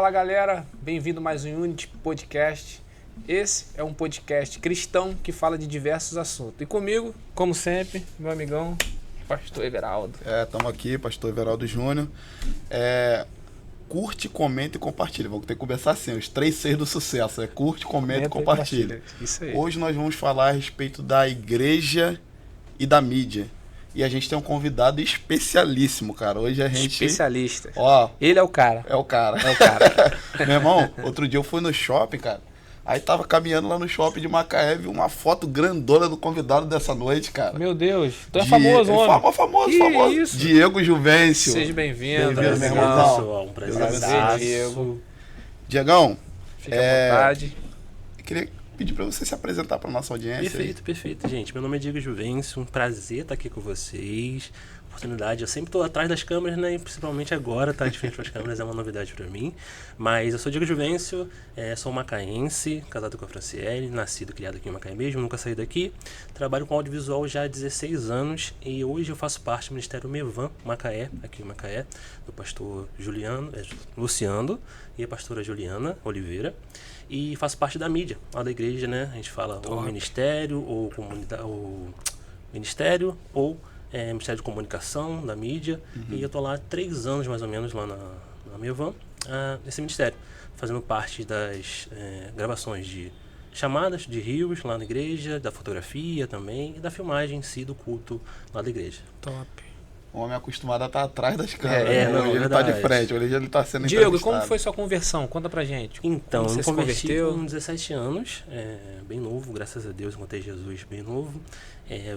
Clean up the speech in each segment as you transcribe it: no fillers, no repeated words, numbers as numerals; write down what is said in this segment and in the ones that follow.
Fala galera, bem-vindo a mais um Unity Podcast. Esse é um podcast cristão que fala de diversos assuntos. E comigo, como sempre, meu amigão, Pastor Everaldo. Estamos aqui, Pastor Everaldo Júnior. Curte, comenta e compartilha. Vamos ter que começar assim, os 3 Cs do sucesso. Curte, comenta e compartilha. Isso aí. Hoje nós vamos falar a respeito da igreja e da mídia. E a gente tem um convidado especialíssimo, cara. Hoje a gente... Especialista. Ó, ele é o cara. É o cara. É o cara. Meu irmão, outro dia eu fui no shopping, cara. Aí tava caminhando lá no shopping de Macaé, vi uma foto grandona do convidado dessa noite, cara. Meu Deus, tu é famoso, homem. Famoso. Isso? Diego Juvencio. Seja bem-vindo. Bem-vindo, meu irmão. Pessoal, um prazer, Diego. Diegão, Fique à vontade. eu queria pedir pra você se apresentar pra nossa audiência. Perfeito, gente. Meu nome é Diego Juvencio, um prazer estar aqui com vocês. Oportunidade, eu sempre estou atrás das câmeras, né? E principalmente agora estar de frente para as câmeras é uma novidade para mim. Mas eu sou Diego Juvencio, sou macaense, casado com a Franciele, nascido e criado aqui em Macaé mesmo, nunca saí daqui. Trabalho com audiovisual já há 16 anos e hoje eu faço parte do Ministério Mevan Macaé, aqui em Macaé, do pastor Luciano e a pastora Juliana Oliveira. E faço parte da mídia, lá da igreja, né? A gente fala ou ministério, ou comunidade, ou ministério, ou Ministério de Comunicação, da mídia. E eu tô lá há 3 anos, mais ou menos, lá na Mevan, nesse ministério, fazendo parte das gravações de chamadas de rios lá na igreja, da fotografia também, e da filmagem em si do culto lá da igreja. Top. O homem é acostumado a estar atrás das câmeras. Hoje ele tá de frente, hoje ele tá sendo Diego, entrevistado. e como foi sua conversão? Conta pra gente. Então, como eu me você se converti converteu? com 17 anos, bem novo, graças a Deus, encontrei Jesus bem novo.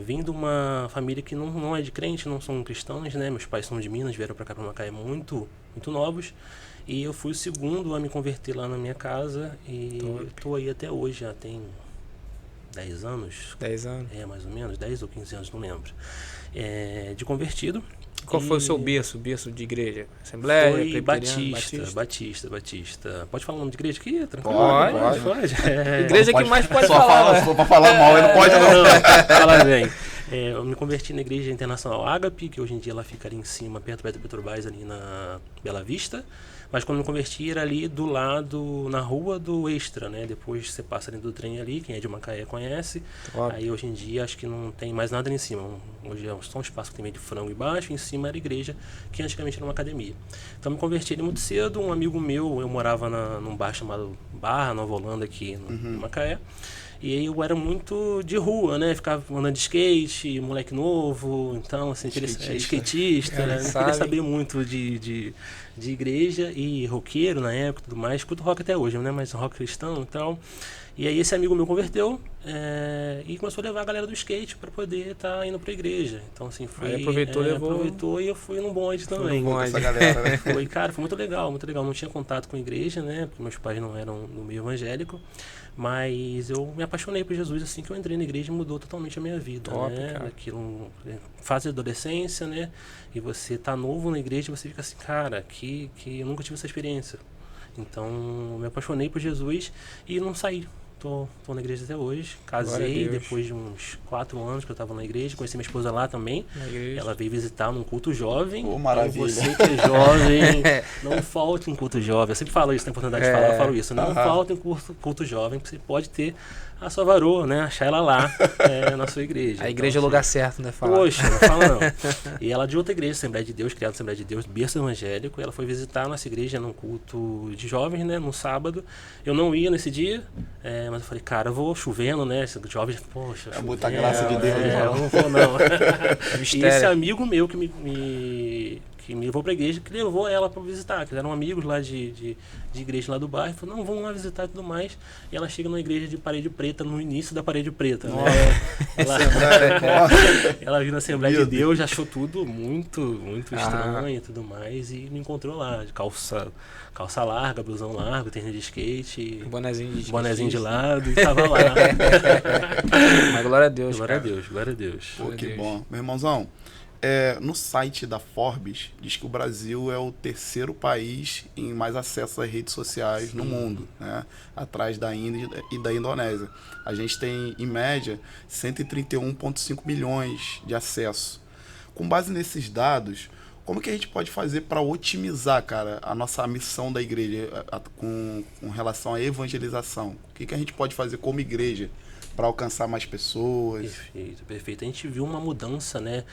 Vim de uma família que não é de crente, não são cristãos, né? Meus pais são de Minas, vieram pra cá, pra Macaé, muito novos. E eu fui o segundo a me converter lá na minha casa e tô aí até hoje, já tem 10 anos. 10 anos. Mais ou menos, 10 ou 15 anos, não lembro. De convertido. Qual foi o seu berço de igreja? Assembleia? Foi Batista. Pode falar o nome de igreja aqui? Tranquilo? Pode. Igreja que mais pode só falar. Se for pra falar mal, ele não pode não. Fala bem. Eu me converti na Igreja Internacional Ágape, que hoje em dia ela fica ali em cima, perto do Petrobras, ali na Bela Vista. Mas quando me converti era ali do lado, na rua do Extra, né? Depois você passa dentro do trem ali, quem é de Macaé conhece. Top. Aí hoje em dia acho que não tem mais nada ali em cima. Hoje é só um espaço que tem meio de frango embaixo, em cima era a igreja, que antigamente era uma academia. Então me converti ali muito cedo, um amigo meu, eu morava num bar chamado Barra Nova Holanda aqui no Macaé. E aí eu era muito de rua, né? Ficava andando de skate, moleque novo, então assim, skatista, né? Não queria saber muito de igreja e roqueiro na época e tudo mais. Escuto rock até hoje, né? Mas rock cristão e tal. E aí esse amigo meu converteu e começou a levar a galera do skate para poder estar indo para a igreja. Então assim, foi... Aí aproveitou e eu fui no bonde também. Essa galera, né? Foi muito legal. Não tinha contato com a igreja, né? Porque meus pais não eram no meio evangélico. Mas eu me apaixonei por Jesus assim que eu entrei na igreja e mudou totalmente a minha vida. Top, né? cara. Aquilo, fase de adolescência, né? E você tá novo na igreja e você fica assim, cara, que eu nunca tive essa experiência. Então, eu me apaixonei por Jesus e não saí. Tô na igreja até hoje. Casei depois de uns 4 anos que eu tava na igreja. Conheci minha esposa lá também. Ela veio visitar num culto jovem. Maravilha. Então, você que é jovem, não falte em culto jovem. Eu sempre falo isso, tem oportunidade de falar, eu falo isso. Não falte em culto jovem, porque você pode ter a sua varoa, né? Achar ela lá na sua igreja. A igreja é o lugar certo, né? Poxa, não fala não. E ela de outra igreja, Assembleia de Deus, criada Assembleia de Deus, berço evangélico. Ela foi visitar a nossa igreja num culto de jovens, né? No sábado. Eu não ia nesse dia, mas eu falei, cara, eu vou chovendo, né? Jovens, poxa, é muita graça de Deus. Eu não vou não. E esse amigo meu que me levou pra igreja, que levou ela para visitar, que eram amigos lá de igreja lá do bairro, falou, não, vamos lá visitar e tudo mais. E ela chega numa igreja de parede preta, no início da parede preta. Né? Ela viu na Assembleia de Deus, achou tudo muito estranho e tudo mais, e me encontrou lá, de calça larga, blusão largo, tênis de skate, bonezinho de lado, e tava lá. Mas glória a Deus, glória a Deus. Pô, que bom. Meu irmãozão, no site da Forbes, diz que o Brasil é o 3º país em mais acesso às redes sociais no mundo, né? Atrás da Índia e da Indonésia. A gente tem, em média, 131,5 milhões de acessos. Com base nesses dados, Como que a gente pode fazer para otimizar, cara, a nossa missão da igreja com relação à evangelização? O que a gente pode fazer como igreja para alcançar mais pessoas? Perfeito, perfeito. A gente viu uma mudança, né,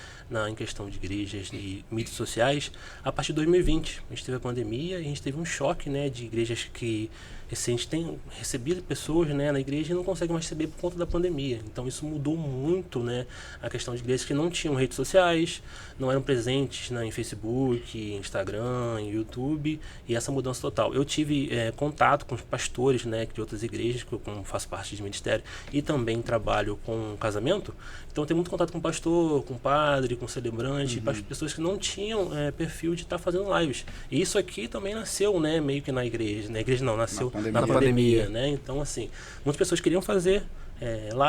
em questão de igrejas e mídias sociais a partir de 2020. A gente teve a pandemia e a gente teve um choque, né, de igrejas que recente tem recebido pessoas, né, na igreja e não conseguem mais receber por conta da pandemia. Então isso mudou muito, né, a questão de igrejas que não tinham redes sociais, não eram presentes, né, em Facebook, Instagram, em YouTube, e essa mudança total. Eu tive contato com os pastores, né, de outras igrejas, que eu faço parte de ministério, e também trabalho com casamento. Então eu tenho muito contato com pastor, com padre, com celebrante, pessoas que não tinham perfil de estar fazendo lives. E isso aqui também nasceu, né, meio que na igreja. Na igreja não, nasceu na pandemia, né? Então, assim, muitas pessoas queriam fazer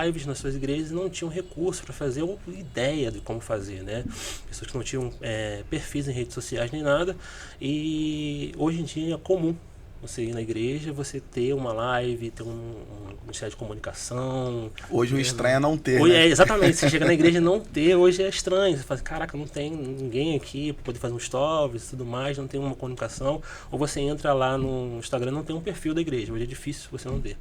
lives nas suas igrejas e não tinham recurso para fazer ou ideia de como fazer, né? Pessoas que não tinham perfis em redes sociais nem nada. E hoje em dia é comum você ir na igreja, você ter uma live, ter um ministério de comunicação. Hoje o estranho é não ter, hoje, né? Exatamente, você chega na igreja e não ter, hoje é estranho. Você fala, caraca, não tem ninguém aqui para poder fazer um stories e tudo mais, não tem uma comunicação. Ou você entra lá no Instagram, não tem um perfil da igreja. Hoje é difícil você não ter.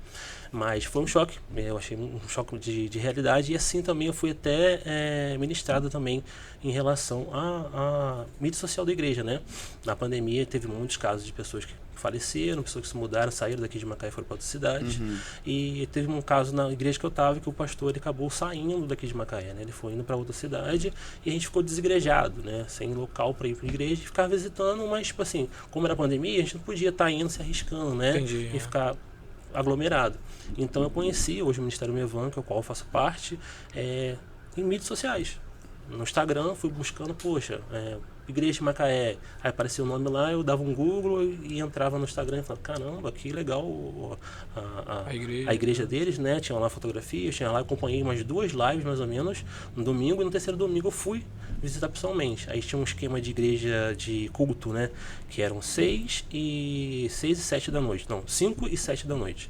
Mas foi um choque, eu achei um choque de realidade. E assim também eu fui até ministrado também em relação à mídia social da igreja, né? Na pandemia teve muitos casos de pessoas que faleceram, pessoas que se mudaram, saíram daqui de Macaé e foram para outra cidade. E teve um caso na igreja que eu estava que o pastor ele acabou saindo daqui de Macaé, né? Ele foi indo para outra cidade e a gente ficou desigrejado, né? Sem local para ir para a igreja e ficar visitando, mas tipo assim, como era pandemia, a gente não podia estar indo se arriscando, né? Entendi, e ficar aglomerado. Então eu conheci hoje o Ministério Mevan, que é o qual eu faço parte, em mídias sociais. No Instagram fui buscando, Igreja de Macaé, aí aparecia o nome lá, eu dava um Google e entrava no Instagram e falava, caramba, que legal a igreja deles, né? Tinha lá fotografias, tinha lá, acompanhei umas 2 lives mais ou menos, no domingo, e no terceiro domingo eu fui visitar pessoalmente. Aí tinha um esquema de igreja de culto, né? Que eram 6 e 7 da noite, não, 5 e 7 da noite.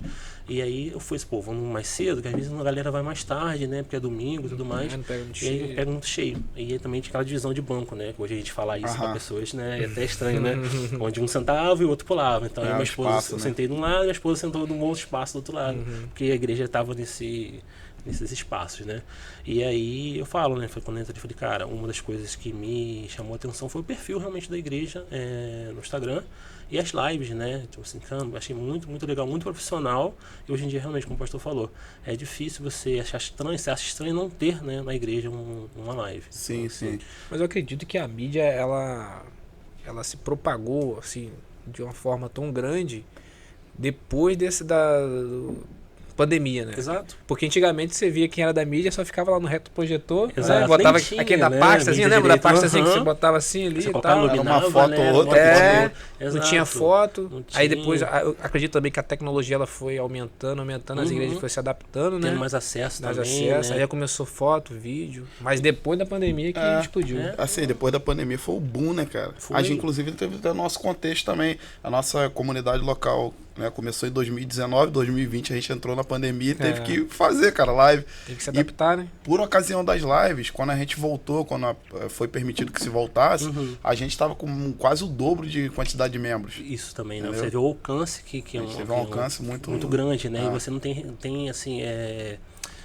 E aí eu fui, vamos mais cedo, que às vezes a galera vai mais tarde, né? Porque é domingo e tudo mais. Não pega muito e cheio. aí pega muito cheio. E aí também tinha aquela divisão de banco, né? Que hoje a gente fala isso para pessoas, né? É até estranho, né? Onde um sentava e o outro pulava. Então aí minha esposa, espaço, eu né? sentei de um lado e minha esposa sentou num outro espaço do outro lado. Porque a igreja estava nesses espaços, né? E aí eu falo, né? Foi quando eu entrei, falei, cara, uma das coisas que me chamou a atenção foi o perfil realmente da igreja no Instagram e as lives, né? Então, assim, achei muito, muito legal, muito profissional. E hoje em dia, realmente, como o pastor falou, é difícil você achar estranho, você acha estranho não ter, né, na igreja uma live. Sim, sim. Mas eu acredito que a mídia, ela se propagou, assim, de uma forma tão grande depois pandemia, né? Exato. Porque antigamente você via quem era da mídia só ficava lá no reto projetor, Exato. né? Botava Nem tinha, aquele da né? pastazinha, Mídia lembra da direito, pastazinha que você botava assim ali Você e colocava, tal? iluminava, uma foto né? ou outra. Não Exato. tinha foto. Não Aí tinha. depois, eu acredito também que a tecnologia ela foi aumentando, as igrejas foram se adaptando, né? Tendo mais acesso Mais também, acesso, né? aí já começou foto, vídeo. Mas depois da pandemia que explodiu. Assim, depois da pandemia foi o boom, né, cara? Foi. A gente, inclusive, teve o nosso contexto também. A nossa comunidade local, né, começou em 2019, 2020 a gente entrou na pandemia e teve que fazer, cara, live. Tem que se adaptar, né? Por ocasião das lives, quando a gente voltou, quando foi permitido que se voltasse, a gente tava com quase o dobro de quantidade de membros. Isso também, né? Entendeu? Você vê o alcance que A gente teve um alcance muito grande, né? E você não tem assim,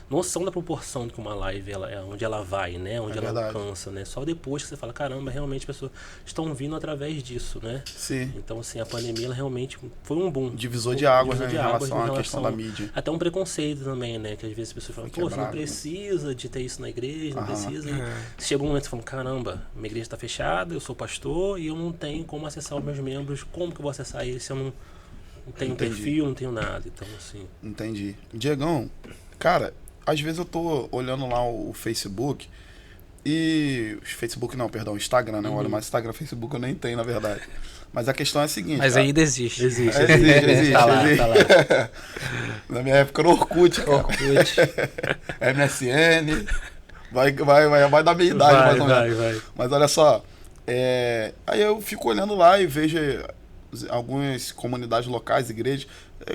noção da proporção que uma live, onde ela vai, né? Onde ela verdade. alcança, né? Só depois que você fala, caramba, realmente as pessoas estão vindo através disso, né? Sim. Então, assim, a pandemia, ela realmente foi um boom. Divisor de águas, né, em águas relação à questão da mídia. Até um preconceito também, né? Que às vezes as pessoas falam, Foi pô, você não quebrado, né? precisa de ter isso na igreja, não precisa. E chega um momento que você fala, caramba, minha igreja está fechada, eu sou pastor e eu não tenho como acessar os meus membros. Como que eu vou acessar eles se eu não tenho perfil, não tenho nada? Então, assim... Entendi. Diegão, cara, às vezes eu tô olhando lá o Facebook e... o Instagram, né? Eu olho mais Instagram, Facebook eu nem tenho, na verdade. Mas a questão é a seguinte... Mas cara, ainda existe. Existe. Tá lá. Na minha época era Orkut, cara. MSN. Vai dar meia idade, mais ou menos. Vai. Mas olha só, aí eu fico olhando lá e vejo algumas comunidades locais, igrejas,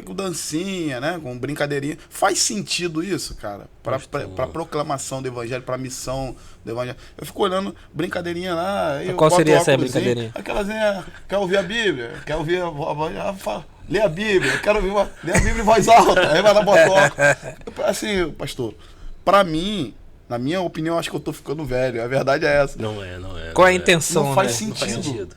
com dancinha, né? Com brincadeirinha. Faz sentido isso, cara? Pra proclamação do evangelho, pra missão do evangelho. Eu fico olhando brincadeirinha lá. Qual seria essa brincadeirinha? Aquelazinha, quer ouvir a Bíblia? Quer ouvir a voz? Lê a Bíblia, quero ouvir ler a Bíblia em voz alta. Aí vai lá, bota óculos. Assim, pastor, pra mim, na minha opinião, acho que eu tô ficando velho. A verdade é essa. Não é. Qual é a intenção, Não faz né? sentido. Não faz sentido.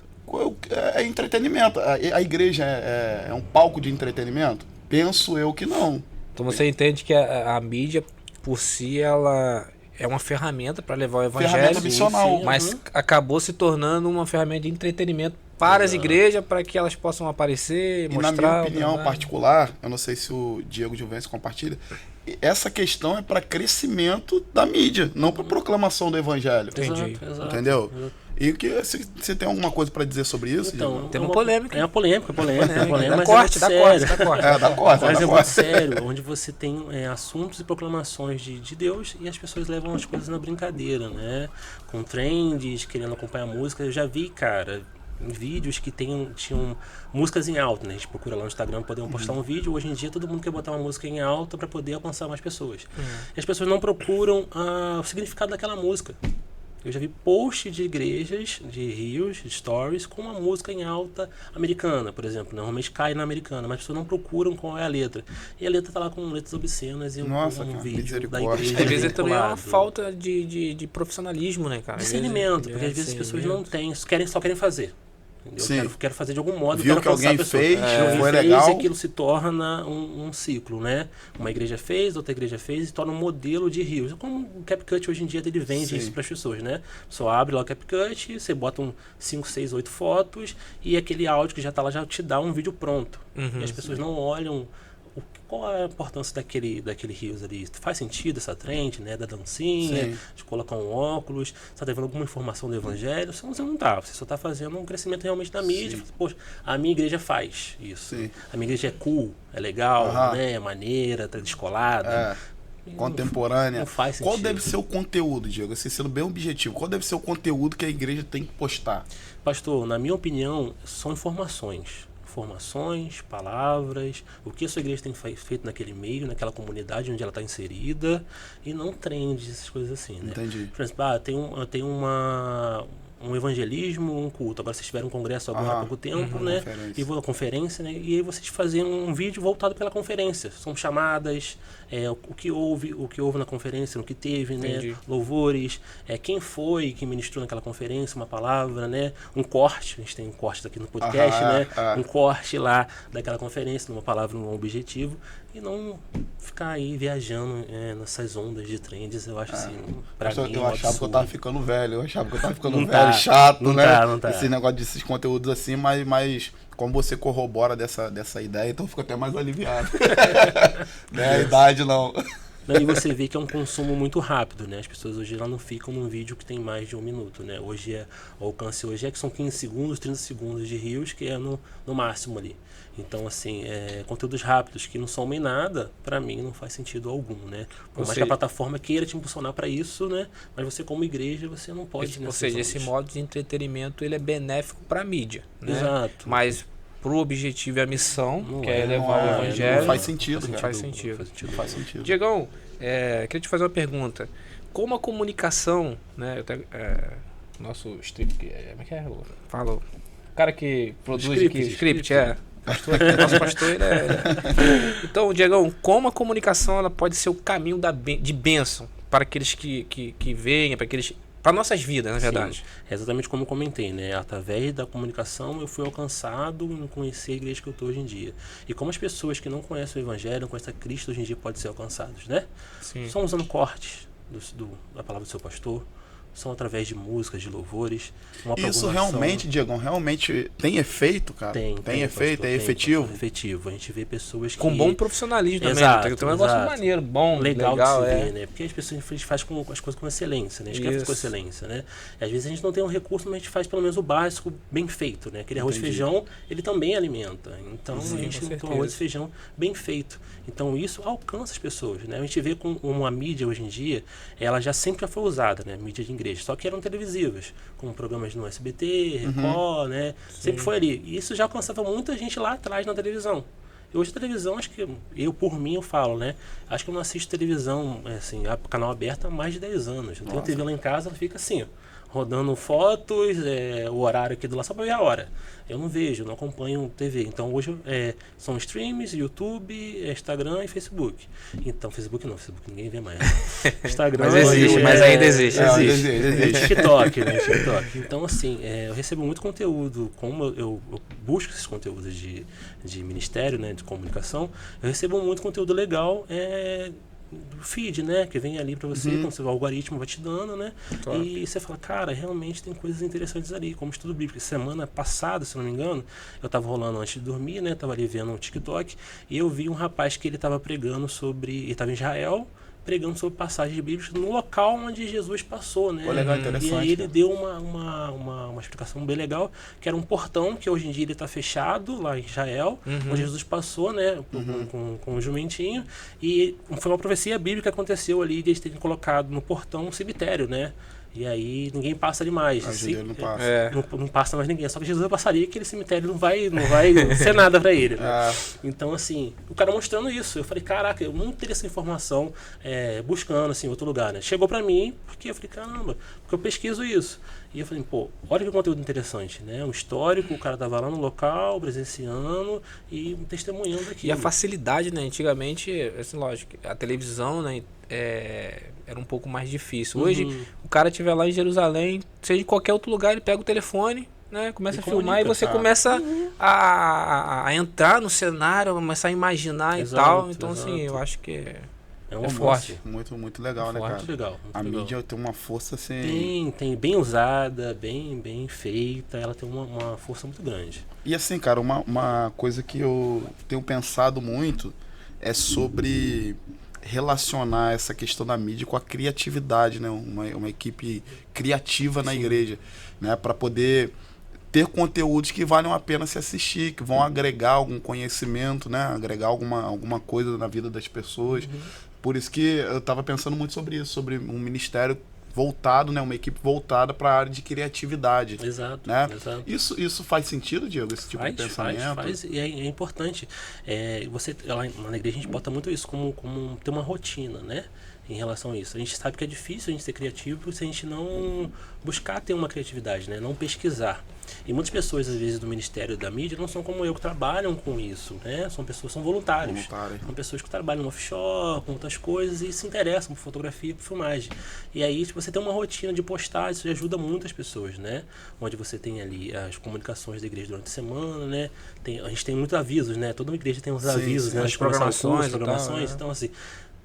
É entretenimento. A igreja é um palco de entretenimento? Penso eu que não. Então você entende que a mídia, por si, ela é uma ferramenta para levar o evangelho, Ferramenta missional. mas acabou se tornando uma ferramenta de entretenimento para as igrejas, para que elas possam aparecer, E mostrar. na minha opinião particular, eu não sei se o Diego Juvencio compartilha, essa questão é para crescimento da mídia, não para proclamação do evangelho. Entendi. Exato. Entendeu? E que você tem alguma coisa para dizer sobre isso? Então, Diego? Tem uma polêmica. É uma polêmica, Dá mas corte, dá corte. Dá corte. Mas é muito sério, onde você tem assuntos e proclamações de Deus e as pessoas levam as coisas na brincadeira, né? Com trends, querendo acompanhar a música. Eu já vi, cara, vídeos que tinham músicas em alta, né? A gente procura lá no Instagram, podemos postar um vídeo. Hoje em dia todo mundo quer botar uma música em alta para poder alcançar mais pessoas. E as pessoas não procuram o significado daquela música. Eu já vi posts de igrejas, de rios, de stories, com uma música em alta americana, por exemplo. Normalmente cai na americana, mas as pessoas não procuram qual é a letra. E a letra tá lá com letras obscenas e um vídeo da igreja. Às vezes também é uma falta de profissionalismo, né, cara? Discernimento, porque às vezes as pessoas não têm, só querem fazer. Quero fazer de algum modo. Viu que alguém fez, foi fez, legal. E aquilo se torna um ciclo, né? Uma igreja fez, outra igreja fez, e torna um modelo de rios. Como o CapCut hoje em dia ele vende isso para as pessoas, né? Só abre lá o CapCut, você bota 5, 6, 8 fotos e aquele áudio que já está lá já te dá um vídeo pronto. E as pessoas não olham qual é a importância daquele rios ali. Faz sentido essa trend, né? Da dancinha, de colocar um óculos, você está levando alguma informação do evangelho? Você não está, você só está fazendo um crescimento realmente da mídia. Poxa, a minha igreja faz isso. A minha igreja é cool, é legal, né? É maneira, tá descolada. Contemporânea. Não faz sentido. Qual deve ser o conteúdo, Diego? Assim, sendo bem objetivo, qual deve ser o conteúdo que a igreja tem que postar? Pastor, na minha opinião, são informações, palavras, o que a sua igreja tem feito naquele meio, naquela comunidade onde ela está inserida, e não trends, essas coisas assim, né? Entendi. Por exemplo, tem um evangelismo, um culto. Agora vocês tiveram um congresso agora há pouco tempo, né? Conferência. E uma conferência, né? E aí vocês faziam um vídeo voltado pela conferência. São chamadas, o que houve na conferência, no que teve, né? Louvores, quem foi que ministrou naquela conferência, uma palavra, né? Um corte, a gente tem um corte aqui no podcast, né? Um corte lá daquela conferência, numa palavra, num objetivo. E não ficar aí viajando nessas ondas de trends, eu acho assim, pra mim, eu achava que eu tava ficando velho, Não tá, chato, não né? Não tá. Esse negócio desses conteúdos assim, mas como você corrobora dessa ideia, então eu fico até mais aliviado. Não é a idade, não. E você vê que é um consumo muito rápido, né? As pessoas hoje não ficam num vídeo que tem mais de 1 minuto, né? Hoje o alcance hoje que são 15 segundos, 30 segundos de rios, que é no máximo ali. Então, assim, conteúdos rápidos que não somem nada, pra mim não faz sentido algum, né? Por mais que a plataforma queira te impulsionar pra isso, né? Mas você, como igreja, você não pode... Ou seja, esse modo de entretenimento, ele é benéfico pra mídia, né? Exato. Mas pro objetivo e a missão, que é levar o Não evangelho... faz sentido, Não cara. faz sentido. Não faz sentido. Diegão, queria te fazer uma pergunta. Como a comunicação, né? Nosso script, como é que é? Fala. O cara que produz script. Nosso pastor, ele é... Então, Diegão, como a comunicação ela pode ser o caminho de bênção para aqueles que veem, para nossas vidas, na verdade? Sim, é exatamente como eu comentei, né? Através da comunicação eu fui alcançado em conhecer a igreja que eu estou hoje em dia. E como as pessoas que não conhecem o evangelho, não conhecem a Cristo, hoje em dia podem ser alcançados, né? Sim. São usando cortes da palavra do seu pastor, são através de músicas, de louvores. Isso realmente, Diego, realmente tem efeito, cara? Tem efeito, pastor, é efetivo? Pastor, efetivo. A gente vê pessoas que... Com bom profissionalismo também. Exato, Tem um negócio maneiro, bom, legal de se ver, né? Porque as pessoas fazem as coisas com excelência, né? A gente quer fazer com excelência, né? E às vezes a gente não tem um recurso, mas a gente faz pelo menos o básico bem feito, né? Aquele arroz e feijão, ele também alimenta. Então, a gente tem um arroz e feijão bem feito. Então, isso alcança as pessoas, né? A gente vê com uma mídia hoje em dia, ela sempre foi usada, né? Mídia de igreja, só que eram televisivas, como programas no SBT, Record, né? Sempre foi ali. E isso já alcançava muita gente lá atrás na televisão. E hoje a televisão, acho que por mim, eu falo, né? Acho que eu não assisto televisão, assim, canal aberto há mais de 10 anos. Eu tenho TV lá em casa, ela fica assim, ó, rodando fotos, o horário aqui do lado, só pra ver a hora. Eu não vejo, não acompanho TV. Então hoje são streams, YouTube, Instagram e Facebook. Então, Facebook ninguém vê mais. Instagram. Mas existe, mas ainda existe. Existe. TikTok, né? TikTok. Então, assim, eu recebo muito conteúdo, como eu busco esses conteúdos de ministério, né, de comunicação, eu recebo muito conteúdo legal, do feed, né? Que vem ali pra você, quando o algoritmo vai te dando, né? Claro. E você fala, cara, realmente tem coisas interessantes ali, como estudo bíblico. Semana passada, se não me engano, eu tava rolando antes de dormir, né? Tava ali vendo um TikTok e eu vi um rapaz que ele tava pregando ele tava em Israel, pregando sobre passagens bíblicas no local onde Jesus passou, né? Legal, interessante. E aí ele deu uma explicação bem legal, que era um portão que hoje em dia ele está fechado lá em Israel, onde Jesus passou, né? Com o jumentinho, e foi uma profecia bíblica que aconteceu ali de eles terem colocado no portão um cemitério, né? E aí ninguém passa demais. Não passa. Não passa mais ninguém. Só que Jesus passaria e aquele cemitério não vai ser nada pra ele. Né? Então, assim, o cara mostrando isso. Eu falei, caraca, eu não teria essa informação buscando, assim, em outro lugar, né? Chegou pra mim, porque eu falei, caramba, porque eu pesquiso isso. E eu falei, pô, olha que conteúdo interessante, né? Um histórico, o cara tava lá no local, presenciando e testemunhando aqui. E a facilidade, né? Antigamente, assim, lógico, a televisão, né? Era um pouco mais difícil. Hoje, o cara estiver lá em Jerusalém, seja em qualquer outro lugar, ele pega o telefone, né? Começa a filmar e você começa a entrar no cenário, começar a imaginar e tal. Então, assim, eu acho que é forte. Muito, muito legal, né, cara? Muito legal. A mídia tem uma força assim... Tem bem usada, bem feita, ela tem uma força muito grande. E assim, cara, uma coisa que eu tenho pensado muito é sobre relacionar essa questão da mídia com a criatividade, né? Uma equipe criativa na igreja, né? Para poder ter conteúdos que valham a pena se assistir, que vão agregar algum conhecimento, né? Agregar alguma coisa na vida das pessoas. Por isso que eu estava pensando muito sobre isso, sobre um ministério voltado, né? Uma equipe voltada para a área de criatividade. Exato, né? exato. Isso faz sentido, Diego, esse tipo de pensamento? Faz, e é importante. Lá na igreja a gente bota muito isso como ter uma rotina, né? Em relação a isso. A gente sabe que é difícil a gente ser criativo se a gente não buscar ter uma criatividade, né? Não pesquisar. E muitas pessoas, às vezes, do Ministério da Mídia não são como eu, que trabalham com isso, né? São voluntários. São pessoas que trabalham no offshore, com outras coisas e se interessam por fotografia, por filmagem. E aí, você tem uma rotina de postagem, isso ajuda muitas pessoas, né? Onde você tem ali as comunicações da igreja durante a semana, né? A gente tem muitos avisos, né? Toda igreja tem uns avisos, né? As programações. Então, assim,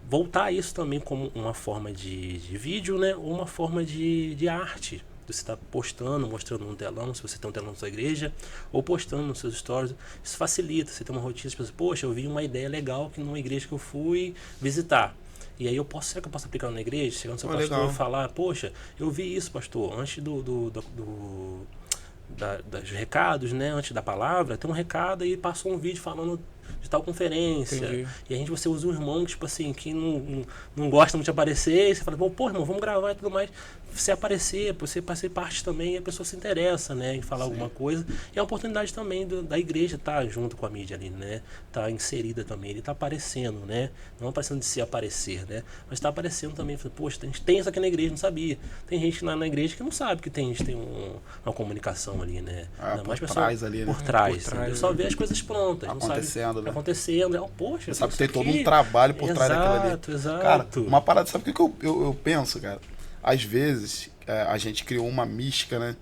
voltar isso também como uma forma de vídeo, né? Ou uma forma de arte. Você está postando, mostrando um telão, se você tem um telão na sua igreja, ou postando nos seus stories. Isso facilita. Você tem uma rotina de pessoas, poxa, eu vi uma ideia legal aqui numa igreja que eu fui visitar. E aí será que eu posso aplicar na igreja? Chegar no seu pastor e falar, poxa, eu vi isso, pastor, antes dos recados, né? Antes da palavra, tem um recado e passou um vídeo falando de tal conferência. Entendi. E a gente, você usa um irmão que, tipo assim, que não gosta muito de aparecer, e você fala, pô, irmão, vamos gravar e tudo mais. Você aparecer, você fazer parte também, e a pessoa se interessa, né, em falar alguma coisa. E é uma oportunidade também da igreja estar junto com a mídia ali, né, tá inserida também, ele tá aparecendo, né, não aparecendo de se aparecer, né, mas tá aparecendo também. Poxa, a gente tem isso aqui na igreja, não sabia. Tem gente na igreja que não sabe que a gente tem uma comunicação ali, né. Por trás ali, né? Por trás. Eu só vê as coisas prontas. Acontecendo, não sabe, né? Acontecendo. Poxa, você sabe que tem todo um trabalho por trás daquilo ali. Exato. Cara, uma parada, sabe o que eu penso, cara? Às vezes, a gente criou uma mística, né?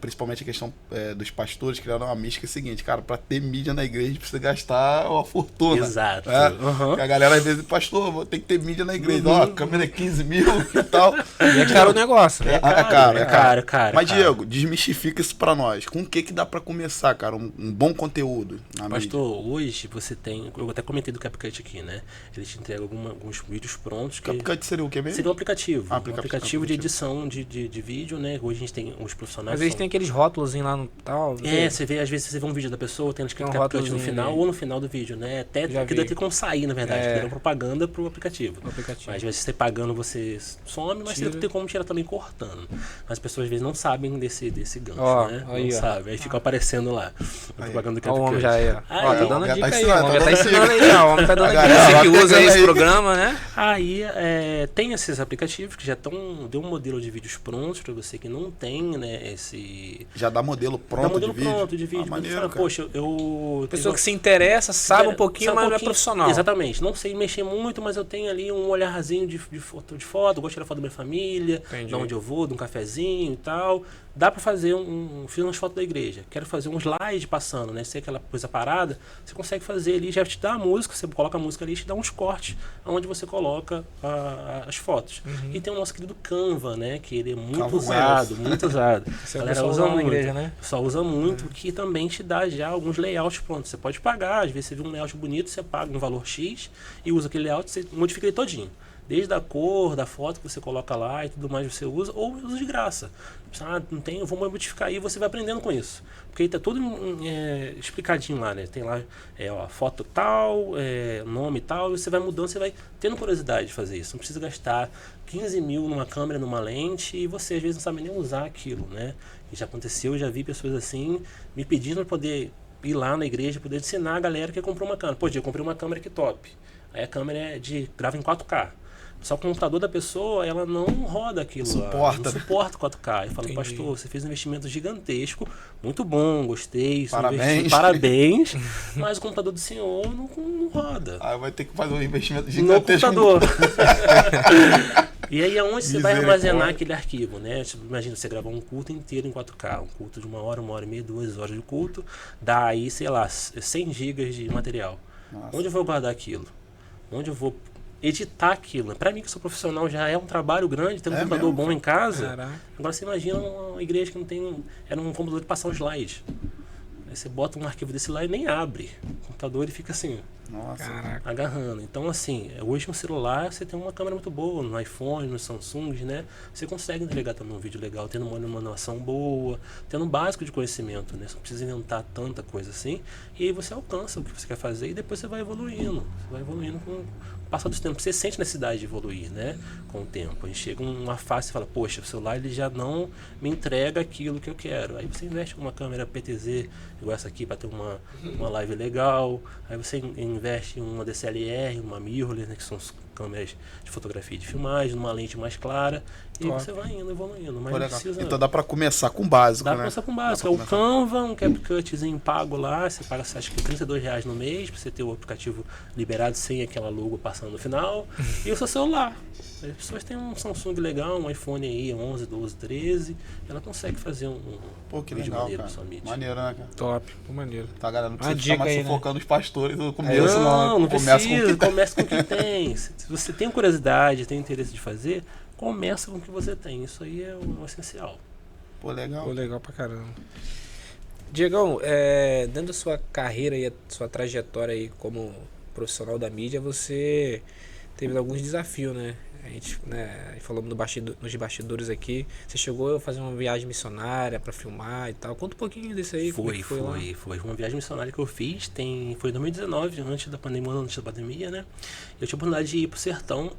Principalmente a questão dos pastores criaram uma mística seguinte, cara, para ter mídia na igreja a gente precisa gastar uma fortuna. Exato. A galera às vezes, pastor, tem que ter mídia na igreja. Ó, a câmera é 15 mil e tal. E é caro o negócio. É caro. Mas, Diego, desmistifica isso pra nós. Com o que dá pra começar, cara? Um bom conteúdo na pastor, mídia? Hoje você tem... Eu até comentei do CapCut aqui, né? Ele te entrega alguns vídeos prontos. CapCut seria o que mesmo? Seria um aplicativo. Um aplicativo de edição de vídeo, né? Hoje a gente tem os profissionais... Mas tem aqueles rótulos lá no tal. Você vê, às vezes você vê um vídeo da pessoa, tem um CapCut no final ou no final do vídeo, né? Até que dá até como sair, na verdade, que é propaganda pro aplicativo. Mas às vezes você pagando, você some, mas você tem como tirar também cortando. Mas as pessoas às vezes não sabem desse gancho, né? Não sabem, aí fica aparecendo lá. A propaganda do CapCut. O homem já tá dando já dica tá aí, ensinando, o homem já tá ensinando aí, o homem tá dando dica. Você que usa esse programa, né? Aí tem esses aplicativos que já deu um modelo de vídeos prontos para você que não tem, né, esse... Já dá modelo pronto de vídeo. Maneiro, fala, poxa, pessoa que se interessa, sabe um pouquinho, mas não é profissional. Exatamente. Não sei mexer muito, mas eu tenho ali um olharzinho de foto. Gosto de tirar foto da minha família, de onde eu vou, de um cafezinho e tal. Dá pra fazer fiz umas fotos da igreja. Quero fazer um slide passando, né? Se é aquela coisa parada, você consegue fazer ali, já te dá a música, você coloca a música ali e te dá uns cortes onde você coloca as fotos. E tem o nosso querido Canva, né? Que ele é muito usado. A galera usa muito na igreja, né? Só usa muito, que também te dá já alguns layouts prontos. Você pode pagar, às vezes você vê um layout bonito, você paga um valor X e usa aquele layout, você modifica ele todinho. Desde a cor da foto que você coloca lá e tudo mais você usa, ou usa de graça. Não tem, eu vou modificar aí e você vai aprendendo com isso. Porque aí tá tudo explicadinho lá, né? Tem lá foto tal, nome tal, e você vai mudando, você vai tendo curiosidade de fazer isso. Não precisa gastar 15 mil numa câmera, numa lente, e você às vezes não sabe nem usar aquilo, né? E já aconteceu, eu já vi pessoas assim me pedindo para poder ir lá na igreja, poder ensinar a galera que comprou uma câmera. Pô, eu comprei uma câmera que top. Aí a câmera grava em 4K. Só que o computador da pessoa, ela não roda aquilo. Não suporta 4K. Eu falo, pastor, você fez um investimento gigantesco, muito bom, gostei. Parabéns. Mas o computador do senhor não roda. Aí vai ter que fazer um investimento gigantesco no computador. E aí aonde você vai armazenar aquele arquivo, né? Imagina, você gravar um culto inteiro em 4K, um culto de 1 hora, 1 hora e meia, 2 horas de culto, dá aí, sei lá, 100 GB de material. Nossa. Onde eu vou guardar aquilo? Onde eu vou editar aquilo? Pra mim, que sou profissional, já é um trabalho grande, ter um computador bom em casa. Caraca. Agora você imagina uma igreja que não tem... Era um computador de passar um slide. Aí você bota um arquivo desse lá e nem abre. O computador ele fica assim, agarrando. Então, assim, hoje no celular você tem uma câmera muito boa, no iPhone, no Samsung, né? Você consegue entregar também um vídeo legal, tendo uma iluminação boa, tendo um básico de conhecimento, né? Você não precisa inventar tanta coisa assim. E aí você alcança o que você quer fazer e depois você vai evoluindo. Você vai evoluindo com o passar do tempo. Você sente necessidade de evoluir, né? Com o tempo. Aí chega uma fase e fala, poxa, o celular ele já não me entrega aquilo que eu quero. Aí você investe em uma câmera PTZ, igual essa aqui, para ter uma live legal. Aí você investe em uma DSLR, uma mirrorless, né, que são as câmeras de fotografia e de filmagem, numa lente mais clara, e você vai indo, evoluindo. Mas não precisa... Então dá para começar com o básico, Dá para começar com o básico. O Canva, um CapCutzinho pago lá, você paga, acho que R$32 no mês, para você ter o aplicativo liberado sem aquela logo passando no final, e o seu celular. As pessoas têm um Samsung legal, um iPhone aí, 11, 12, 13, ela consegue fazer Pô, que legal, maneiro cara. Sua mídia. Maneiro, né, cara? Top, maneiro. Tá, galera, não precisa ficar mais sufocando os pastores no começo, não precisa, começa com o que tem. Se você tem curiosidade, tem interesse de fazer, começa com o que você tem. Isso aí é o essencial. Pô, legal. Pô, legal pra caramba. Diegão, dentro da sua carreira e a sua trajetória aí como profissional da mídia, você teve alguns desafios, né? A gente falou nos bastidores aqui. Você chegou a fazer uma viagem missionária para filmar e tal. Conta um pouquinho disso aí. Foi uma viagem missionária que eu fiz. Foi em 2019, antes da pandemia, né? Eu tive a oportunidade de ir pro sertão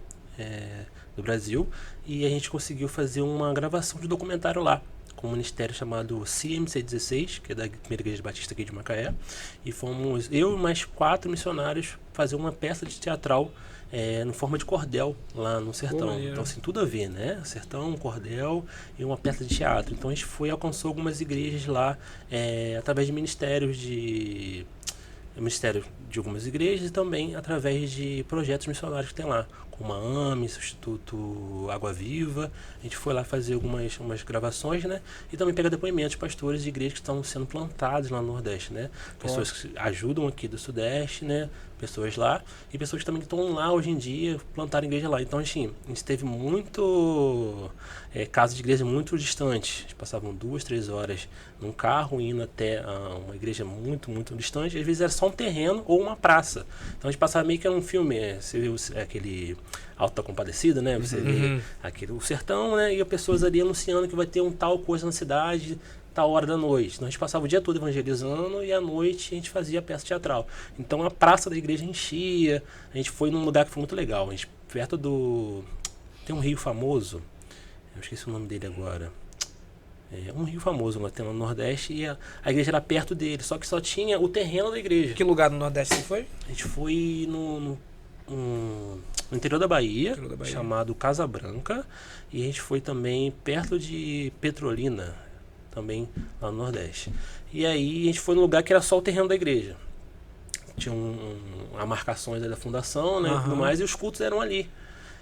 do Brasil e a gente conseguiu fazer uma gravação de documentário lá com um ministério chamado CMC16, que é da Primeira Igreja Batista aqui de Macaé. E fomos eu e mais 4 missionários fazer uma peça de teatral no forma de cordel lá no sertão. Pô, então assim, tudo a ver, né? Sertão, cordel e uma peça de teatro. Então a gente alcançou algumas igrejas lá através de ministério de algumas igrejas e também através de projetos missionários que tem lá, como a AME, Instituto Água Viva. A gente foi lá fazer umas gravações, né? E também pega depoimentos de pastores de igrejas que estão sendo plantados lá no Nordeste, né? Pessoas que ajudam aqui do Sudeste, né? Pessoas lá e pessoas que também estão lá hoje em dia, plantaram igreja lá. Então, assim, a gente teve muito casos de igreja muito distantes. A gente passavam 2, 3 horas num carro indo até uma igreja muito, muito distante. Às vezes era só um terreno ou uma praça. Então a gente passava meio que era um filme, você viu aquele Alto da Compadecida, né? Você vê o sertão, né? E as pessoas ali anunciando que vai ter um tal coisa na cidade, tal hora da noite. Então a gente passava o dia todo evangelizando e à noite a gente fazia peça teatral. Então a praça da igreja enchia. A gente foi num lugar que foi muito legal. A gente, perto do... Tem um rio famoso, eu esqueci o nome dele agora. É um rio famoso lá, tem lá no Nordeste, e a igreja era perto dele, só que só tinha o terreno da igreja. Que lugar no Nordeste você foi? A gente foi no interior da Bahia, chamado Casa Branca, e a gente foi também perto de Petrolina, também lá no Nordeste. E aí a gente foi num lugar que era só o terreno da igreja. Tinha marcações da fundação, né, e tudo mais, e os cultos eram ali.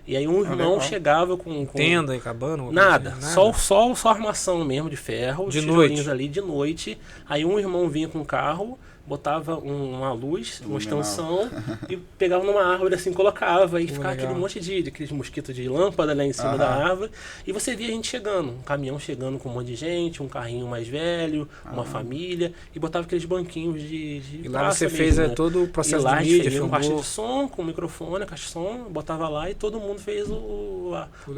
E aí um irmão chegava com tenda e cabana? Nada. Só armação mesmo de ferro. De noite. Ali de noite. Aí um irmão vinha com um carro, botava uma luz, uma extensão e pegava numa árvore assim, colocava e ficava aquele monte aqueles mosquitos de lâmpada lá em cima da árvore. E você via a gente chegando, um caminhão chegando com um monte de gente, um carrinho mais velho, uma família, e botava aqueles banquinhos de e lá você mesmo, fez né? todo o processo de mídia, filmou. Caixa de som, com microfone, a caixa de som, botava lá e todo mundo fez o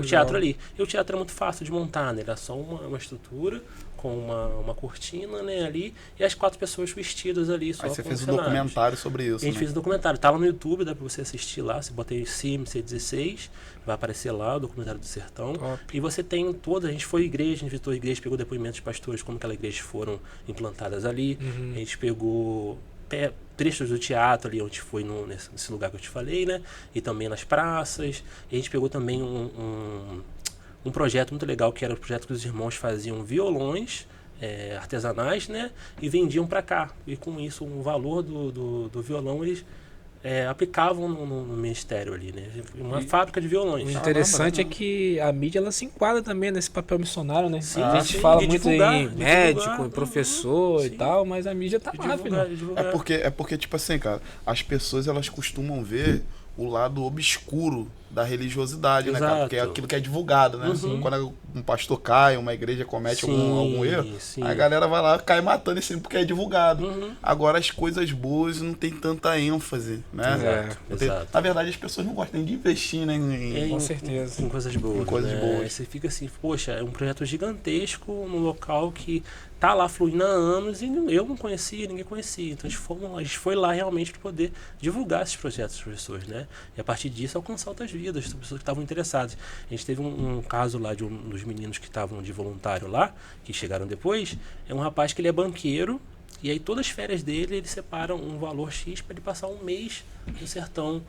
teatro ali. E o teatro era muito fácil de montar, né? Era só uma estrutura com uma cortina, né, ali, e as 4 pessoas vestidas ali. Só. Aí você fez um documentário sobre isso, A gente fez um documentário, tava no YouTube, dá pra você assistir lá, você bota aí CMC16, vai aparecer lá o documentário do Sertão. Top. E você tem a gente foi igreja, a gente visitou a igreja, pegou depoimentos de pastores, como aquelas igrejas foram implantadas ali, a gente pegou trechos do teatro ali, onde foi nesse lugar que eu te falei, né, e também nas praças, e a gente pegou também um projeto muito legal, que era o projeto que os irmãos faziam violões artesanais, né, e vendiam para cá. E com isso, o valor do violão, eles aplicavam no ministério ali, né? Uma fábrica de violões. O interessante é que a mídia ela se enquadra também nesse papel missionário, né? Sim, a gente fala muito em médico, divulgar, em professor e tal, mas a mídia tá lá, filho. É porque, tipo assim, cara, as pessoas elas costumam ver o lado obscuro da religiosidade, né, cara? Porque é aquilo que é divulgado, né? Quando um pastor cai, uma igreja comete algum erro, a galera vai lá, cai matando isso porque é divulgado. Agora as coisas boas não tem tanta ênfase, né? Exato. Na verdade, as pessoas não gostam de investir, né? Com certeza. Em coisas boas. Em coisas boas. Aí você fica assim, poxa, é um projeto gigantesco num local que tá lá fluindo há anos e eu não conhecia, ninguém conhecia. Então a gente foi lá realmente para poder divulgar esses projetos para as pessoas, né? E a partir disso alcançar outras vidas, as pessoas que estavam interessadas. A gente teve um caso lá de um dos meninos que estavam de voluntário lá, que chegaram depois, é um rapaz que ele é banqueiro, e aí todas as férias dele, ele separa um valor X para ele passar um mês no sertão